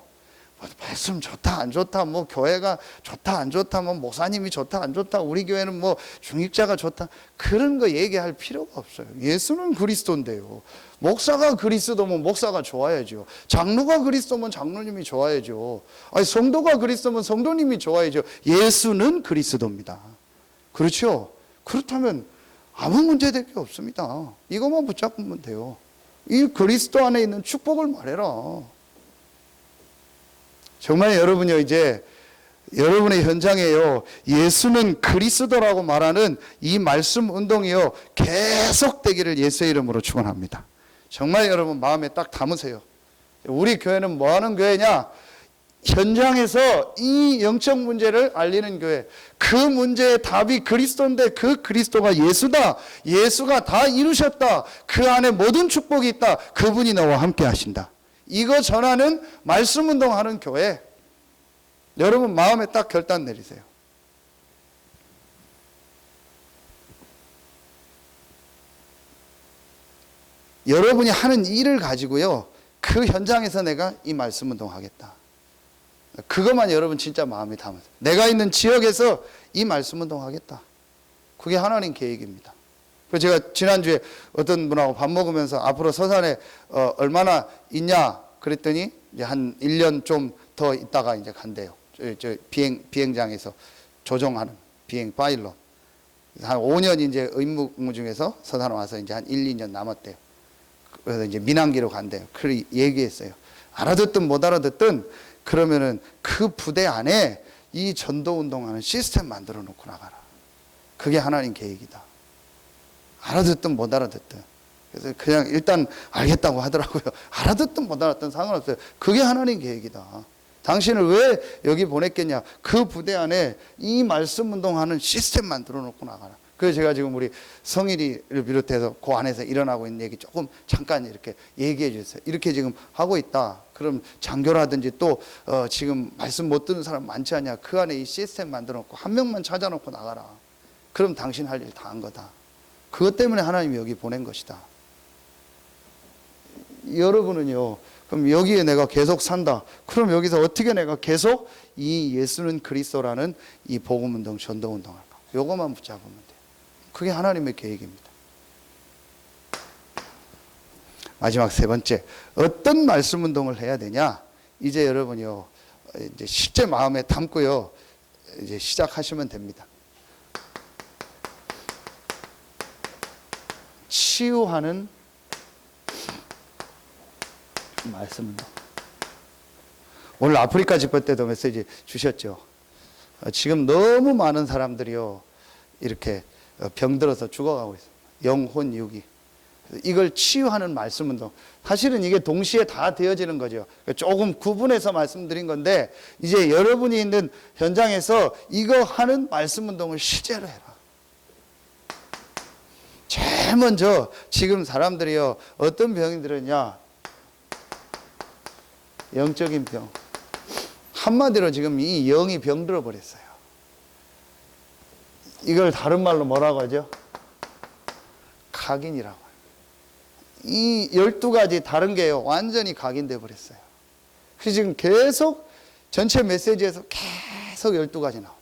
말씀 좋다 안 좋다, 뭐 교회가 좋다 안 좋다, 뭐 목사님이 좋다 안 좋다, 우리 교회는 뭐 중직자가 좋다, 그런 거 얘기할 필요가 없어요. 예수는 그리스도인데요. 목사가 그리스도면 목사가 좋아야죠. 장로가 그리스도면 장로님이 좋아야죠. 아니, 성도가 그리스도면 성도님이 좋아야죠. 예수는 그리스도입니다. 그렇죠? 그렇다면 아무 문제될 게 없습니다. 이것만 붙잡으면 돼요. 이 그리스도 안에 있는 축복을 말해라. 정말 여러분요, 이제 여러분의 현장에요, 예수는 그리스도라고 말하는 이 말씀 운동이요, 계속되기를 예수의 이름으로 축원합니다. 정말 여러분 마음에 딱 담으세요. 우리 교회는 뭐 하는 교회냐? 현장에서 이 영적 문제를 알리는 교회. 그 문제의 답이 그리스도인데 그 그리스도가 예수다. 예수가 다 이루셨다. 그 안에 모든 축복이 있다. 그분이 너와 함께 하신다. 이거 전하는 말씀 운동하는 교회. 여러분 마음에 딱 결단 내리세요. 여러분이 하는 일을 가지고요, 그 현장에서 내가 이 말씀 운동하겠다. 그것만 여러분 진짜 마음에 담으세요. 내가 있는 지역에서 이 말씀 운동하겠다. 그게 하나님 계획입니다. 그래서 제가 지난주에 어떤 분하고 밥 먹으면서 앞으로 서산에 얼마나 있냐 그랬더니 이제 한 1년 좀 더 있다가 이제 간대요. 저 비행장에서 조종하는 비행 파일럿. 한 5년 이제 의무 중에서 서산 와서 이제 한 1, 2년 남았대요. 그래서 이제 민항기로 간대요. 그래 얘기했어요. 알아듣든 못 알아듣든 그러면은 그 부대 안에 이 전도 운동하는 시스템 만들어 놓고 나가라. 그게 하나님 계획이다. 알아듣든 못 알아듣든. 그래서 그냥 일단 알겠다고 하더라고요. 알아듣든 못 알아듣든 상관없어요. 그게 하나님 계획이다. 당신을 왜 여기 보냈겠냐? 그 부대 안에 이 말씀 운동하는 시스템 만들어 놓고 나가라. 그래서 제가 지금 우리 성일이를 비롯해서 그 안에서 일어나고 있는 얘기 조금 잠깐 이렇게 얘기해 주세요. 이렇게 지금 하고 있다. 그럼 장교라든지 또 지금 말씀 못 듣는 사람 많지 않냐? 그 안에 이 시스템 만들어 놓고 한 명만 찾아 놓고 나가라. 그럼 당신 할 일 다 한 거다. 그것 때문에 하나님이 여기 보낸 것이다. 여러분은요, 그럼 여기에 내가 계속 산다. 그럼 여기서 어떻게 내가 계속 이 예수는 그리스도라는 이 복음운동, 전도운동 할까? 요것만 붙잡으면 돼요. 그게 하나님의 계획입니다. 마지막 세 번째, 어떤 말씀 운동을 해야 되냐? 이제 여러분이요, 이제 실제 마음에 담고요, 이제 시작하시면 됩니다. 치유하는 말씀 운동. 오늘 아프리카 집회 때도 메시지 주셨죠. 지금 너무 많은 사람들이요, 이렇게 병들어서 죽어가고 있습니다. 영혼 유기. 이걸 치유하는 말씀 운동. 사실은 이게 동시에 다 되어지는 거죠. 조금 구분해서 말씀드린 건데, 이제 여러분이 있는 현장에서 이거 하는 말씀 운동을 실제로 해라. 제일 먼저 지금 사람들이요, 어떤 병이 들었냐? 영적인 병. 한마디로 지금 이 영이 병들어 버렸어요. 이걸 다른 말로 뭐라고 하죠? 각인이라고 해요. 이 12가지 다른 게요, 완전히 각인돼 버렸어요. 그래서 지금 계속 전체 메시지에서 계속 12가지 나오죠.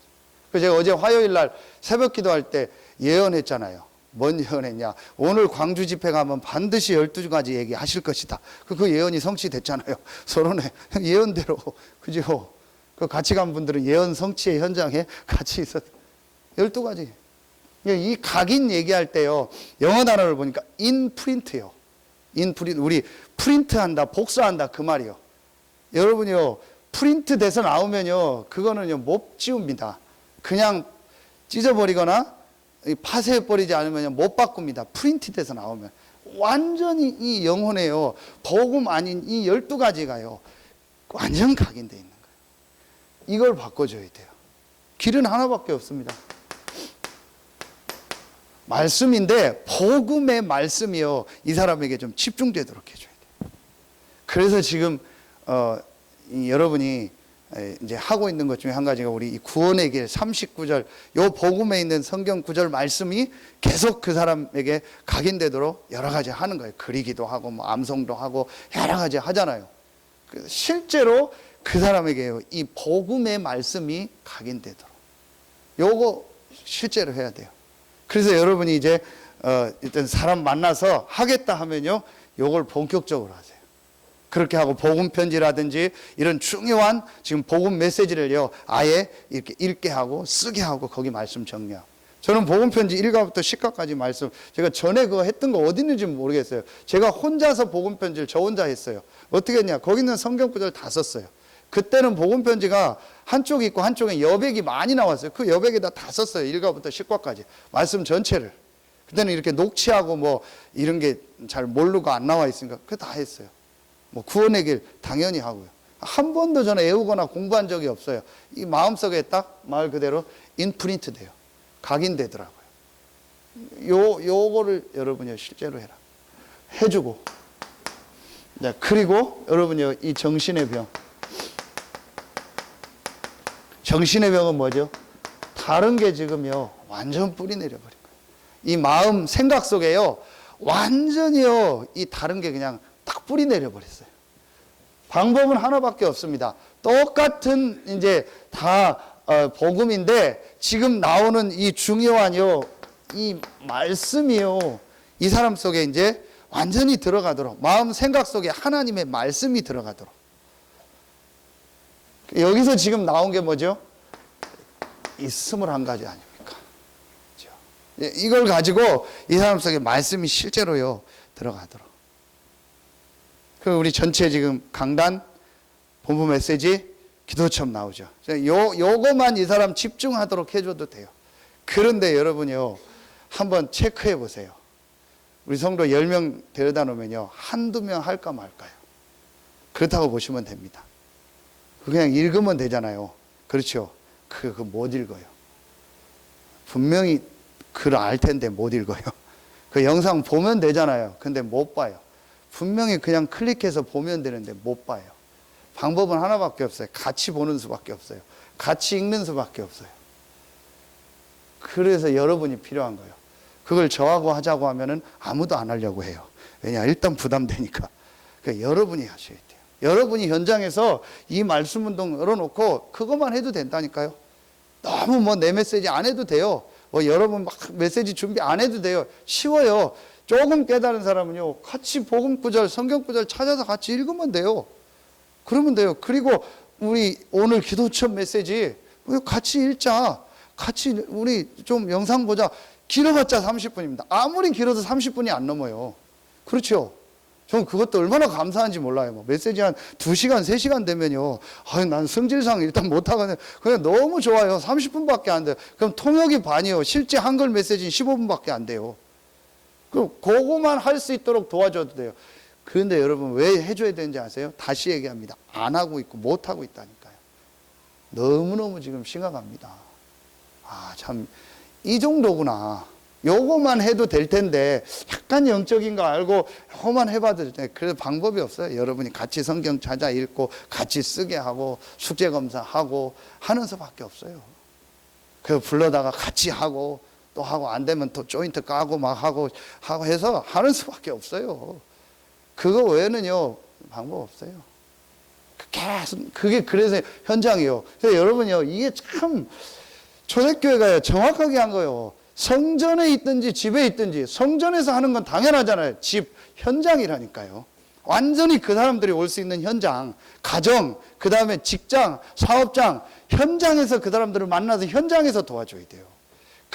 그래서 제가 어제 화요일 날 새벽 기도할 때 예언했잖아요. 뭔 예언했냐? 오늘 광주 집회 가면 반드시 12가지 얘기하실 것이다. 그 예언이 성취됐잖아요. 서론에 예언대로. 그죠? 그 같이 간 분들은 예언 성취의 현장에 같이 있었어요. 12가지. 이 각인 얘기할 때요, 영어 단어를 보니까 인프린트요. 인프린트, 우리 프린트한다, 복사한다 그 말이요. 여러분이요, 프린트 돼서 나오면요, 그거는요 못 지웁니다. 그냥 찢어버리거나 파쇄해버리지 않으면 못 바꿉니다. 프린트 돼서 나오면 완전히 이 영혼에요, 복음 아닌 이 12가지가요 완전 각인되어 있는 거예요. 이걸 바꿔줘야 돼요. 길은 하나밖에 없습니다. 말씀인데 복음의 말씀이요, 이 사람에게 좀 집중되도록 해줘야 돼요. 그래서 지금 여러분이 이제 하고 있는 것 중에 한 가지가 우리 이 구원의 길 39절, 요 복음에 있는 성경 구절 말씀이 계속 그 사람에게 각인되도록 여러 가지 하는 거예요. 그리기도 하고 뭐 암송도 하고 여러 가지 하잖아요. 실제로 그 사람에게요, 이 복음의 말씀이 각인되도록 요거 실제로 해야 돼요. 그래서 여러분이 이제 일단 사람 만나서 하겠다 하면요, 요걸 본격적으로 하세요. 그렇게 하고 복음 편지라든지 이런 중요한 지금 복음 메시지를요 아예 이렇게 읽게 하고 쓰게 하고 거기 말씀 정리하고. 저는 복음 편지 1가부터 10가까지 말씀, 제가 전에 그거 했던 거 어디 있는지 모르겠어요. 제가 혼자서 복음 편지를 저 혼자 했어요. 어떻게 했냐, 거기 있는 성경 구절 다 썼어요. 그때는 복음 편지가 한쪽이 있고 한쪽에 여백이 많이 나왔어요. 그 여백에다 다 썼어요. 1가부터 10가까지 말씀 전체를. 그때는 이렇게 녹취하고 뭐 이런 게 잘 모르고 안 나와 있으니까 그거 다 했어요. 뭐 구원의 길 당연히 하고요. 한 번도 저는 애우거나 공부한 적이 없어요. 이 마음속에 딱 말 그대로 인프린트 돼요. 각인되더라고요. 요거를 여러분이 실제로 해라. 해주고. 네, 그리고 여러분이 이 정신의 병. 정신의 병은 뭐죠? 다른 게 지금요 완전 뿌리 내려버린 거예요. 이 마음 생각 속에요 완전히요 이 다른 게 그냥 딱 뿌리 내려버렸어요. 방법은 하나밖에 없습니다. 똑같은 이제 다 복음인데 지금 나오는 이 중요한요 이 말씀이요 이 사람 속에 이제 완전히 들어가도록, 마음 생각 속에 하나님의 말씀이 들어가도록. 여기서 지금 나온 게 뭐죠? 이 21가지 아닙니까? 그렇죠? 이걸 가지고 이 사람 속에 말씀이 실제로요 들어가도록. 그 우리 전체 지금 강단, 본부 메시지, 기도처럼 나오죠. 요거만 이 사람 집중하도록 해줘도 돼요. 그런데 여러분요 한번 체크해 보세요. 우리 성도 10명 데려다 놓으면요 한두 명 할까 말까요? 그렇다고 보시면 됩니다. 그냥 읽으면 되잖아요. 그렇죠? 그거 못 읽어요. 분명히 글 알 텐데 못 읽어요. 그 영상 보면 되잖아요. 근데 못 봐요. 분명히 그냥 클릭해서 보면 되는데 못 봐요. 방법은 하나밖에 없어요. 같이 보는 수밖에 없어요. 같이 읽는 수밖에 없어요. 그래서 여러분이 필요한 거예요. 그걸 저하고 하자고 하면은 아무도 안 하려고 해요. 왜냐? 일단 부담되니까. 그러니까 여러분이 하셔야 돼요. 여러분이 현장에서 이 말씀 운동 열어놓고 그것만 해도 된다니까요. 너무 뭐 내 메시지 안 해도 돼요. 뭐 여러분 막 메시지 준비 안 해도 돼요. 쉬워요. 조금 깨달은 사람은요 같이 복음 구절, 성경 구절 찾아서 같이 읽으면 돼요. 그러면 돼요. 그리고 우리 오늘 기도처럼 메시지 같이 읽자. 같이 우리 좀 영상 보자. 길어봤자 30분입니다. 아무리 길어도 30분이 안 넘어요. 그렇죠? 저는 그것도 얼마나 감사한지 몰라요. 뭐 메시지 한 2시간, 3시간 되면요. 난 성질상 일단 못하거든요. 그냥 너무 좋아요. 30분밖에 안 돼요. 그럼 통역이 반이요. 실제 한글 메시지는 15분밖에 안 돼요. 그럼 그거만 할 수 있도록 도와줘도 돼요. 그런데 여러분 왜 해줘야 되는지 아세요? 다시 얘기합니다. 안 하고 있고 못하고 있다니까요. 너무너무 지금 심각합니다. 참 이 정도구나. 요거만 해도 될 텐데 약간 영적인 거 알고 요거만 해봐도 될 텐데 그래도 방법이 없어요. 여러분이 같이 성경 찾아 읽고 같이 쓰게 하고 숙제 검사하고 하는 수밖에 없어요. 그 불러다가 같이 하고 또 하고 안 되면 또 조인트 까고 막 하고 해서 하는 수밖에 없어요. 그거 외에는요 방법 없어요. 계속 그게 그래서 현장이요. 그래서 여러분요 이게 참 초대교회가 정확하게 한 거예요. 성전에 있든지 집에 있든지 성전에서 하는 건 당연하잖아요. 집 현장이라니까요. 완전히 그 사람들이 올 수 있는 현장, 가정, 그 다음에 직장, 사업장, 현장에서 그 사람들을 만나서 현장에서 도와줘야 돼요.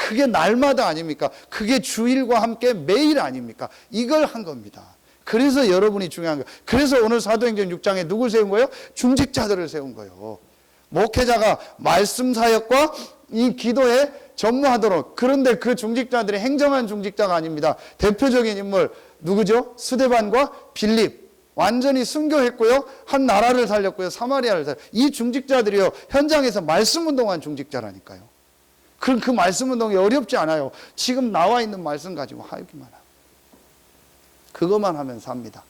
그게 날마다 아닙니까? 그게 주일과 함께 매일 아닙니까? 이걸 한 겁니다. 그래서 여러분이 중요한 거예요. 그래서 오늘 사도행전 6장에 누굴 세운 거예요? 중직자들을 세운 거예요. 목회자가 말씀 사역과 이 기도에 전무하도록. 그런데 그 중직자들이 행정한 중직자가 아닙니다. 대표적인 인물 누구죠? 스데반과 빌립. 완전히 순교했고요. 한 나라를 살렸고요. 사마리아를 살렸어요. 이 중직자들이요. 현장에서 말씀 운동한 중직자라니까요. 그럼 그 말씀 운동이 어렵지 않아요. 지금 나와 있는 말씀 가지고 하기만 하고. 그것만 하면 삽니다.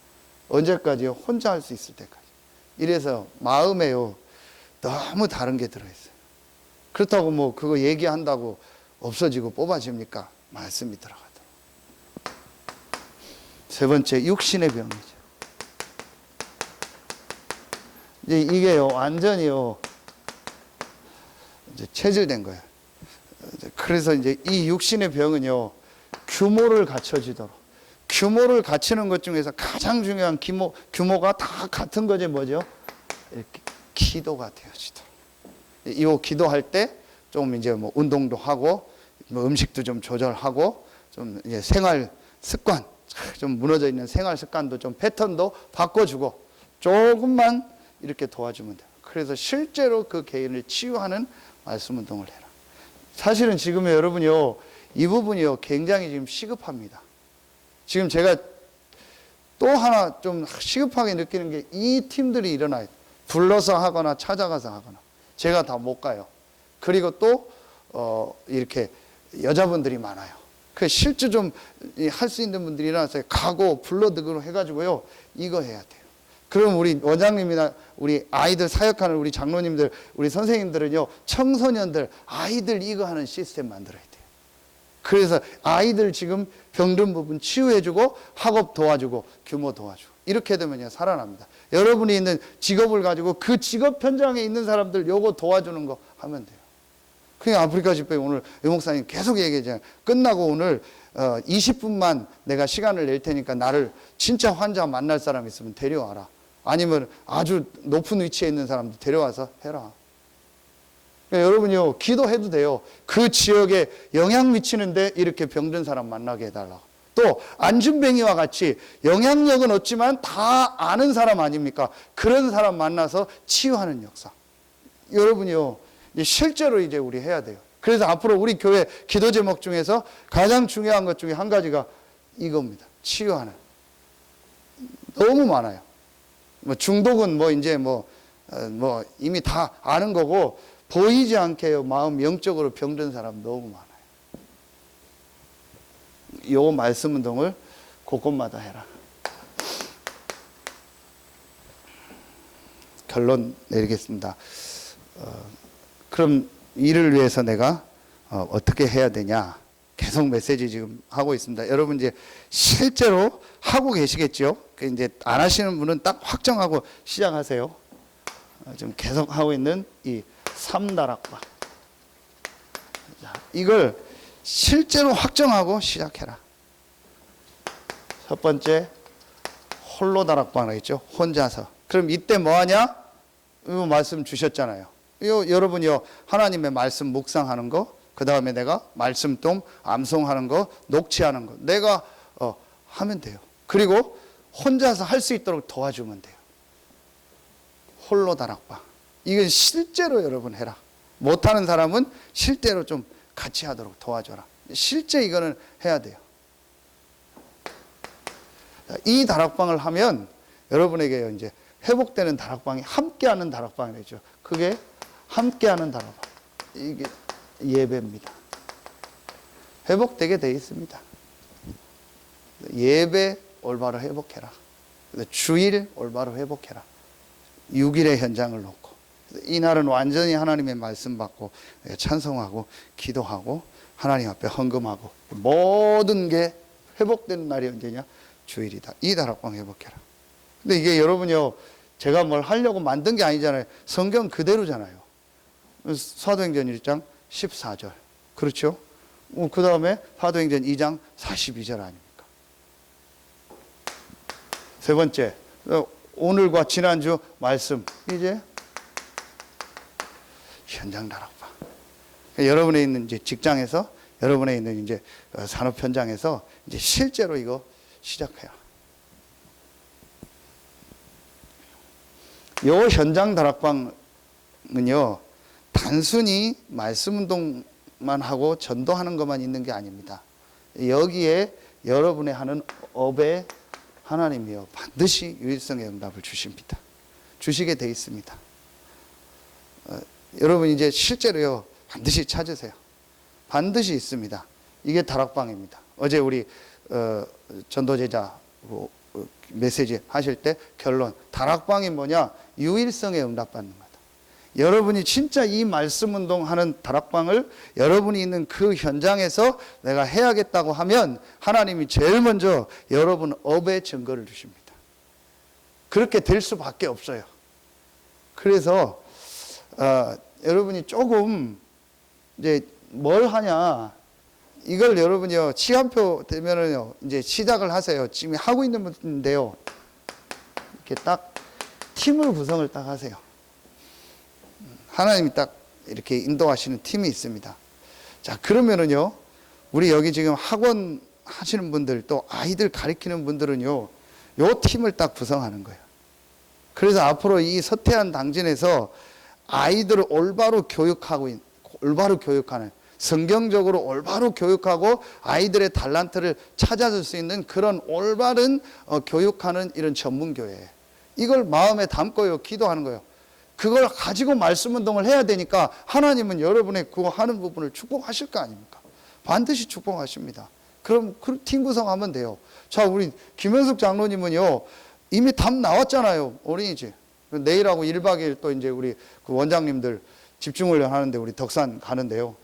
언제까지요? 혼자 할 수 있을 때까지. 이래서 마음에요. 너무 다른 게 들어있어요. 그렇다고 뭐 그거 얘기한다고 없어지고 뽑아집니까? 말씀이 들어가도록. 세 번째, 육신의 병이죠. 이제 이게요, 완전히요, 이제 체질된 거예요. 그래서 이제 이 육신의 병은요, 규모를 갖춰지도록. 규모를 갖추는 것 중에서 가장 중요한 규모가 다 같은 거지 뭐죠? 이렇게 기도가 되어지도록. 이 기도할 때 좀 이제 뭐 운동도 하고, 뭐 음식도 좀 조절하고, 좀 이제 생활 습관, 좀 무너져 있는 생활 습관도 좀 패턴도 바꿔주고, 조금만 이렇게 도와주면 돼요. 그래서 실제로 그 개인을 치유하는 말씀 운동을 해라. 사실은 지금 여러분이요, 이 부분이요, 굉장히 지금 시급합니다. 지금 제가 또 하나 좀 시급하게 느끼는 게 이 팀들이 일어나요. 불러서 하거나 찾아가서 하거나. 제가 다 못 가요. 그리고 또 이렇게 여자분들이 많아요. 그 실제 좀 할 수 있는 분들이 일어나서 가고 불러드고 해가지고요, 이거 해야 돼요. 그럼 우리 원장님이나 우리 아이들 사역하는 우리 장로님들, 우리 선생님들은요, 청소년들, 아이들 이거 하는 시스템 만들어야 돼요. 그래서 아이들 지금 병든 부분 치유해주고, 학업 도와주고, 규모 도와주고, 이렇게 되면요, 살아납니다. 여러분이 있는 직업을 가지고 그 직업 현장에 있는 사람들 요거 도와주는 거 하면 돼요. 그냥 아프리카 집회 오늘 유 목사님 계속 얘기하잖아요. 끝나고 오늘 20분만 내가 시간을 낼 테니까 나를 진짜 환자 만날 사람 있으면 데려와라. 아니면 아주 높은 위치에 있는 사람들 데려와서 해라. 그러니까 여러분이요, 기도해도 돼요. 그 지역에 영향 미치는데 이렇게 병든 사람 만나게 해달라고. 또 안준뱅이와 같이 영향력은 없지만 다 아는 사람 아닙니까? 그런 사람 만나서 치유하는 역사. 여러분이요, 실제로 이제 우리 해야 돼요. 그래서 앞으로 우리 교회 기도 제목 중에서 가장 중요한 것 중에 한 가지가 이겁니다. 치유하는. 너무 많아요. 뭐 중독은 뭐 이제 뭐 이미 다 아는 거고, 보이지 않게요, 마음 영적으로 병든 사람 너무 많아요. 요 말씀 운동을 곳곳마다 해라. 결론 내리겠습니다. 그럼 이를 위해서 내가 어떻게 해야 되냐? 계속 메시지 지금 하고 있습니다. 여러분 이제 실제로 하고 계시겠죠? 이제 안 하시는 분은 딱 확정하고 시작하세요. 지금 계속 하고 있는 이 3다락방. 이걸 실제로 확정하고 시작해라. 첫 번째, 홀로 다락방 하겠죠? 혼자서. 그럼 이때 뭐 하냐? 이거 말씀 주셨잖아요. 이거 여러분이요, 하나님의 말씀 묵상하는 거, 그 다음에 내가 말씀동 암송하는 거, 녹취하는 거, 내가 하면 돼요. 그리고 혼자서 할 수 있도록 도와주면 돼요. 홀로 다락방. 이건 실제로 여러분 해라. 못하는 사람은 실제로 좀 같이 하도록 도와줘라. 실제 이거는 해야 돼요. 이 다락방을 하면 여러분에게 이제 회복되는 다락방이 함께하는 다락방이죠. 그게 함께하는 다락방. 이게 예배입니다. 회복되게 되어 있습니다. 예배 올바로 회복해라. 주일 올바로 회복해라. 6일의 현장을 놓고 이날은 완전히 하나님의 말씀 받고 찬송하고 기도하고 하나님 앞에 헌금하고 모든 게 회복되는 날이 언제냐? 주일이다. 이 다락방 회복해라. 근데 이게 여러분요, 제가 뭘 하려고 만든 게 아니잖아요. 성경 그대로잖아요. 사도행전 1장 14절. 그렇죠? 그 다음에 사도행전 2장 42절 아닙니까? 세 번째, 오늘과 지난주 말씀. 이제 현장 다락방. 여러분이 있는 이제 직장에서 여러분에 있는 이제 산업 현장에서 이제 실제로 이거 시작해요. 요 현장 다락방은요, 단순히 말씀 운동만 하고 전도하는 것만 있는 게 아닙니다. 여기에 여러분의 하는 업에 하나님이요 반드시 유일성의 응답을 주십니다. 주시게 돼 있습니다. 여러분 이제 실제로요 반드시 찾으세요. 반드시 있습니다. 이게 다락방입니다. 어제 우리 전도제자 메시지 하실 때 결론, 다락방이 뭐냐? 유일성에 응답받는 거다. 여러분이 진짜 이 말씀 운동하는 다락방을 여러분이 있는 그 현장에서 내가 해야겠다고 하면 하나님이 제일 먼저 여러분 업의 증거를 주십니다. 그렇게 될 수밖에 없어요. 그래서 여러분이 조금 이제 뭘 하냐, 이걸 여러분이요 시간표 되면은요 이제 시작을 하세요. 지금 하고 있는 분인데요, 이렇게 딱 팀을 구성을 딱 하세요. 하나님이 딱 이렇게 인도하시는 팀이 있습니다. 자, 그러면은요 우리 여기 지금 학원 하시는 분들, 또 아이들 가르치는 분들은요 요 팀을 딱 구성하는 거예요. 그래서 앞으로 이 서태한 당진에서 아이들을 올바로 교육하는, 성경적으로 올바로 교육하고 아이들의 달란트를 찾아줄 수 있는 그런 올바른 교육하는 이런 전문교회, 이걸 마음에 담고요 기도하는 거예요. 그걸 가지고 말씀 운동을 해야 되니까 하나님은 여러분의 그거 하는 부분을 축복하실 거 아닙니까? 반드시 축복하십니다. 그럼 그 팀 구성하면 돼요. 자, 우리 김현숙 장로님은요 이미 답 나왔잖아요. 어린이집 내일하고 1박 2일 또 이제 우리 그 원장님들 집중훈련 하는데 우리 덕산 가는데요,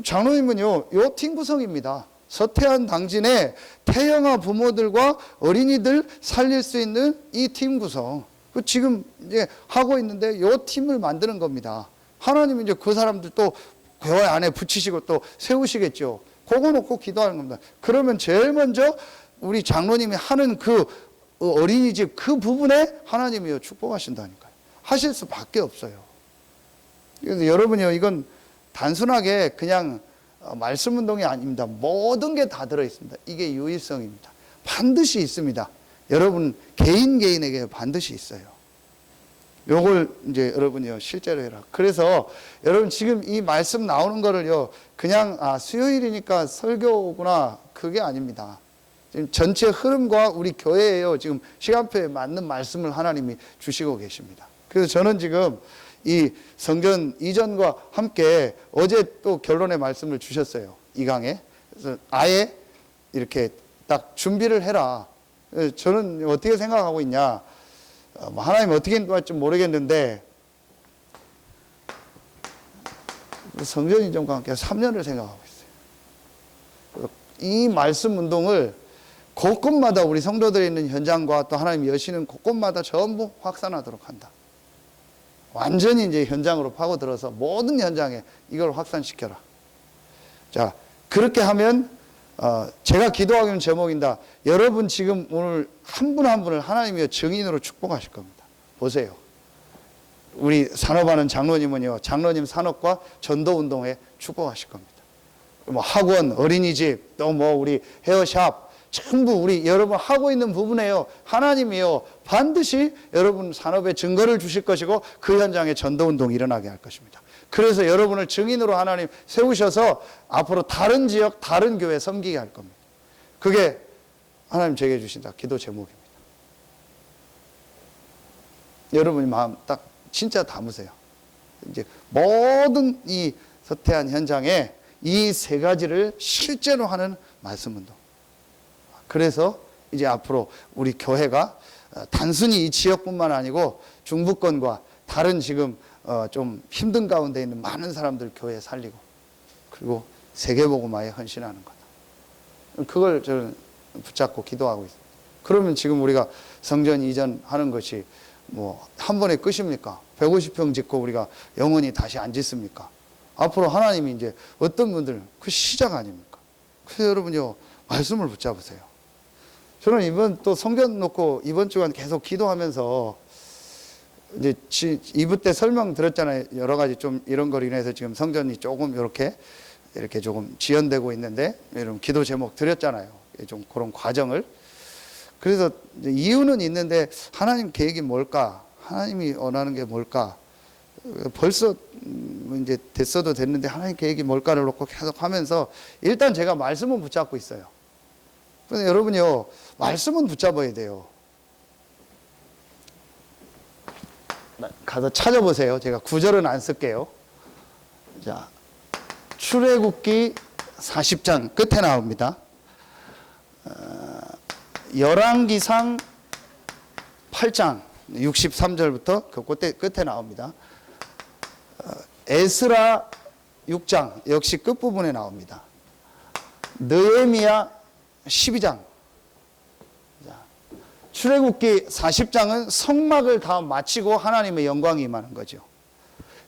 장로님은요 요 팀 구성입니다. 서태한 당진의 태영아 부모들과 어린이들 살릴 수 있는 이 팀 구성, 지금 이제 하고 있는데 요 팀을 만드는 겁니다. 하나님은 이제 그 사람들 또 교회 안에 붙이시고 또 세우시겠죠. 그거 놓고 기도하는 겁니다. 그러면 제일 먼저 우리 장로님이 하는 그 어린이집 그 부분에 하나님이 축복하신다니까요. 하실 수밖에 없어요. 그래서 여러분이요 이건 단순하게 그냥 말씀 운동이 아닙니다. 모든 게 다 들어있습니다. 이게 유일성입니다. 반드시 있습니다. 여러분 개인에게 반드시 있어요. 요걸 이제 여러분이요 실제로 해라. 그래서 여러분 지금 이 말씀 나오는 거를요 그냥 수요일이니까 설교구나, 그게 아닙니다. 지금 전체 흐름과 우리 교회에요 지금 시간표에 맞는 말씀을 하나님이 주시고 계십니다. 그래서 저는 지금 이 성전 이전과 함께 어제 또 결론의 말씀을 주셨어요. 이 강에. 그래서 아예 이렇게 딱 준비를 해라. 저는 어떻게 생각하고 있냐, 하나님 어떻게 할지 모르겠는데 성전 이전과 함께 3년을 생각하고 있어요. 이 말씀 운동을 곳곳마다 우리 성도들이 있는 현장과 또 하나님 여시는 곳곳마다 전부 확산하도록 한다. 완전히 이제 현장으로 파고들어서 모든 현장에 이걸 확산시켜라. 자, 그렇게 하면 제가 기도하기는 제목입니다. 여러분 지금 오늘 한 분 한 분을 하나님이 증인으로 축복하실 겁니다. 보세요. 우리 산업하는 장로님은요 장로님 산업과 전도운동에 축복하실 겁니다. 뭐 학원, 어린이집, 또 뭐 우리 헤어샵 전부 우리 여러분 하고 있는 부분에요 하나님이요 반드시 여러분 산업에 증거를 주실 것이고 그 현장에 전도운동이 일어나게 할 것입니다. 그래서 여러분을 증인으로 하나님 세우셔서 앞으로 다른 지역, 다른 교회 섬기게 할 겁니다. 그게 하나님 제게 주신다 기도 제목입니다. 여러분이 마음 딱 진짜 담으세요. 이제 모든 이 서태한 현장에 이 세 가지를 실제로 하는 말씀 운동. 그래서 이제 앞으로 우리 교회가 단순히 이 지역뿐만 아니고 중부권과 다른 지금 좀 힘든 가운데 있는 많은 사람들 교회 살리고, 그리고 세계복음화에 헌신하는 거다. 그걸 저는 붙잡고 기도하고 있습니다. 그러면 지금 우리가 성전 이전하는 것이 뭐 한 번에 끝입니까? 150평 짓고 우리가 영원히 다시 안 짓습니까? 앞으로 하나님이 이제 어떤 분들 그 시작 아닙니까? 그래서 여러분요 말씀을 붙잡으세요. 저는 이번 또 성경 놓고 이번 주간 계속 기도하면서 이제 2부 때 설명 드렸잖아요. 여러 가지 좀 이런 거로 인해서 지금 성전이 조금 이렇게 이렇게 조금 지연되고 있는데, 여러분 기도 제목 드렸잖아요. 좀 그런 과정을. 그래서 이유는 있는데 하나님 계획이 뭘까? 하나님이 원하는 게 뭘까? 벌써 이제 됐어도 됐는데 하나님 계획이 뭘까를 놓고 계속 하면서 일단 제가 말씀은 붙잡고 있어요. 그런데 여러분요, 말씀은 붙잡아야 돼요. 가서 찾아보세요. 제가 구절은 안 쓸게요. 자, 출애굽기 40장 끝에 나옵니다. 열왕기상 8장 63절부터 그 끝에 나옵니다. 에스라 6장 역시 끝부분에 나옵니다. 느헤미야 12장. 출애굽기 40장은 성막을 다 마치고 하나님의 영광이 임하는 거죠.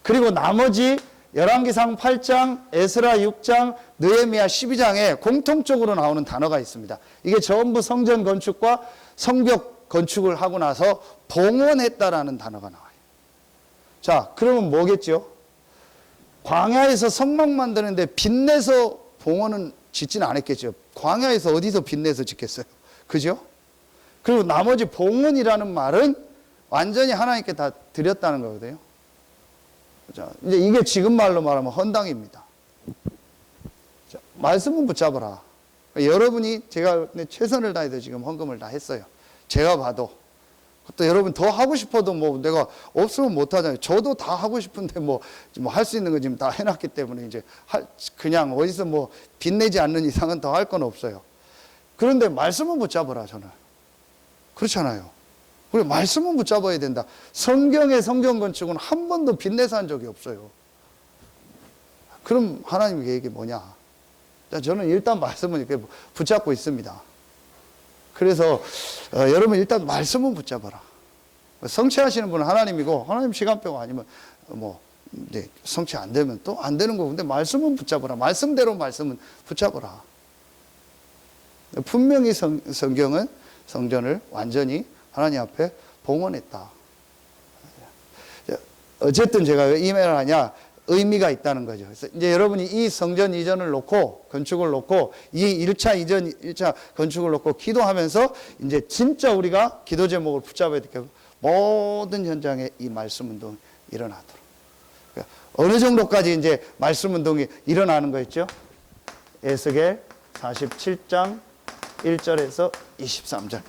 그리고 나머지 열왕기상 8장, 에스라 6장, 느헤미야 12장에 공통적으로 나오는 단어가 있습니다. 이게 전부 성전 건축과 성벽 건축을 하고 나서 봉헌했다라는 단어가 나와요. 자, 그러면 뭐겠죠? 광야에서 성막 만드는데 빚내서 봉헌은 짓지는 않았겠죠. 광야에서 어디서 빚내서 짓겠어요? 그죠? 그리고 나머지 봉헌이라는 말은 완전히 하나님께 다 드렸다는 거거든요. 자, 이제 이게 지금 말로 말하면 헌당입니다. 자, 말씀은 붙잡아라. 여러분이 제가 최선을 다해서 지금 헌금을 다 했어요. 제가 봐도. 또 여러분 더 하고 싶어도 뭐 내가 없으면 못 하잖아요. 저도 다 하고 싶은데 뭐 할 수 있는 거 지금 다 해놨기 때문에 이제 그냥 어디서 뭐 빚내지 않는 이상은 더 할 건 없어요. 그런데 말씀은 붙잡아라, 저는. 그렇잖아요. 우리 말씀은 붙잡아야 된다. 성경의 성전 건축은 한 번도 빚내서 한 적이 없어요. 그럼 하나님의 계획이 뭐냐? 저는 일단 말씀은 이렇게 붙잡고 있습니다. 그래서 여러분 일단 말씀은 붙잡아라. 성취하시는 분은 하나님이고, 하나님 시간표가 아니면 뭐 이제 성취 안 되면 또 안 되는 거고, 근데 말씀은 붙잡아라. 말씀대로 말씀은 붙잡아라. 분명히 성경은 성전을 완전히 하나님 앞에 봉헌했다. 어쨌든 제가 왜 이 말을 하냐? 의미가 있다는 거죠. 그래서 이제 여러분이 이 성전 이전을 놓고, 건축을 놓고, 이 1차 이전, 1차 건축을 놓고 기도하면서 이제 진짜 우리가 기도 제목을 붙잡아야 될 게, 모든 현장에 이 말씀 운동이 일어나도록. 그러니까 어느 정도까지 이제 말씀 운동이 일어나는 거였죠? 에스겔 47장 1절에서 23절.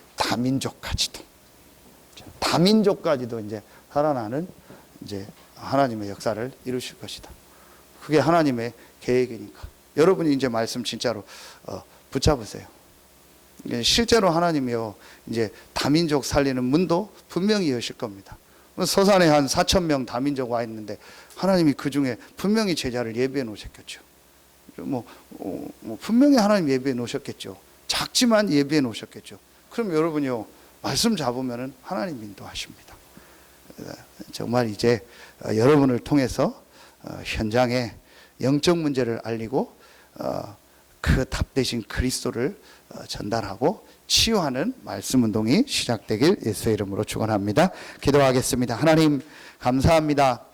다민족까지도 이제 살아나는 이제 하나님의 역사를 이루실 것이다. 그게 하나님의 계획이니까. 여러분이 이제 말씀 진짜로 붙잡으세요. 실제로 하나님이요, 이제 다민족 살리는 문도 분명히 여실 겁니다. 서산에 한 4,000명 다민족 와 있는데 하나님이 그 중에 분명히 제자를 예비해 놓으셨겠죠. 분명히 하나님 예비해 놓으셨겠죠. 작지만 예비해 놓으셨겠죠. 그럼 여러분이요, 말씀 잡으면은 하나님 인도하십니다. 정말 이제 여러분을 통해서 현장에 영적 문제를 알리고 그 답 대신 그리스도를 전달하고 치유하는 말씀 운동이 시작되길 예수의 이름으로 축원합니다. 기도하겠습니다. 하나님 감사합니다.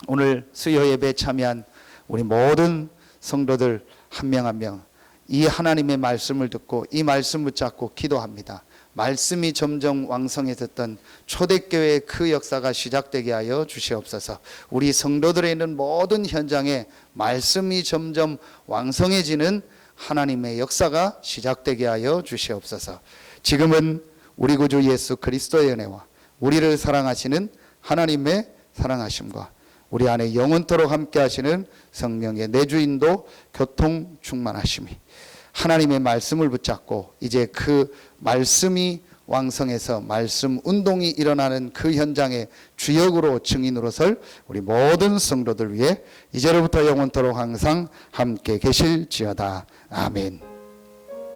오늘 수요 예배에 참여한 우리 모든 성도들 한 명 한 명 이 하나님의 말씀을 듣고 이 말씀 붙잡고 기도합니다. 말씀이 점점 왕성해졌던 초대교회의 그 역사가 시작되게 하여 주시옵소서. 우리 성도들에 있는 모든 현장에 말씀이 점점 왕성해지는 하나님의 역사가 시작되게 하여 주시옵소서. 지금은 우리 구주 예수 그리스도의 은혜와 우리를 사랑하시는 하나님의 사랑하심과 우리 안에 영원토록 함께 하시는 성령의 내주인도 교통 충만하심이 하나님의 말씀을 붙잡고 이제 그 말씀이 왕성해서 말씀 운동이 일어나는 그 현장의 주역으로 증인으로 설 우리 모든 성도들 위해 이제로부터 영원토록 항상 함께 계실지어다. 아멘.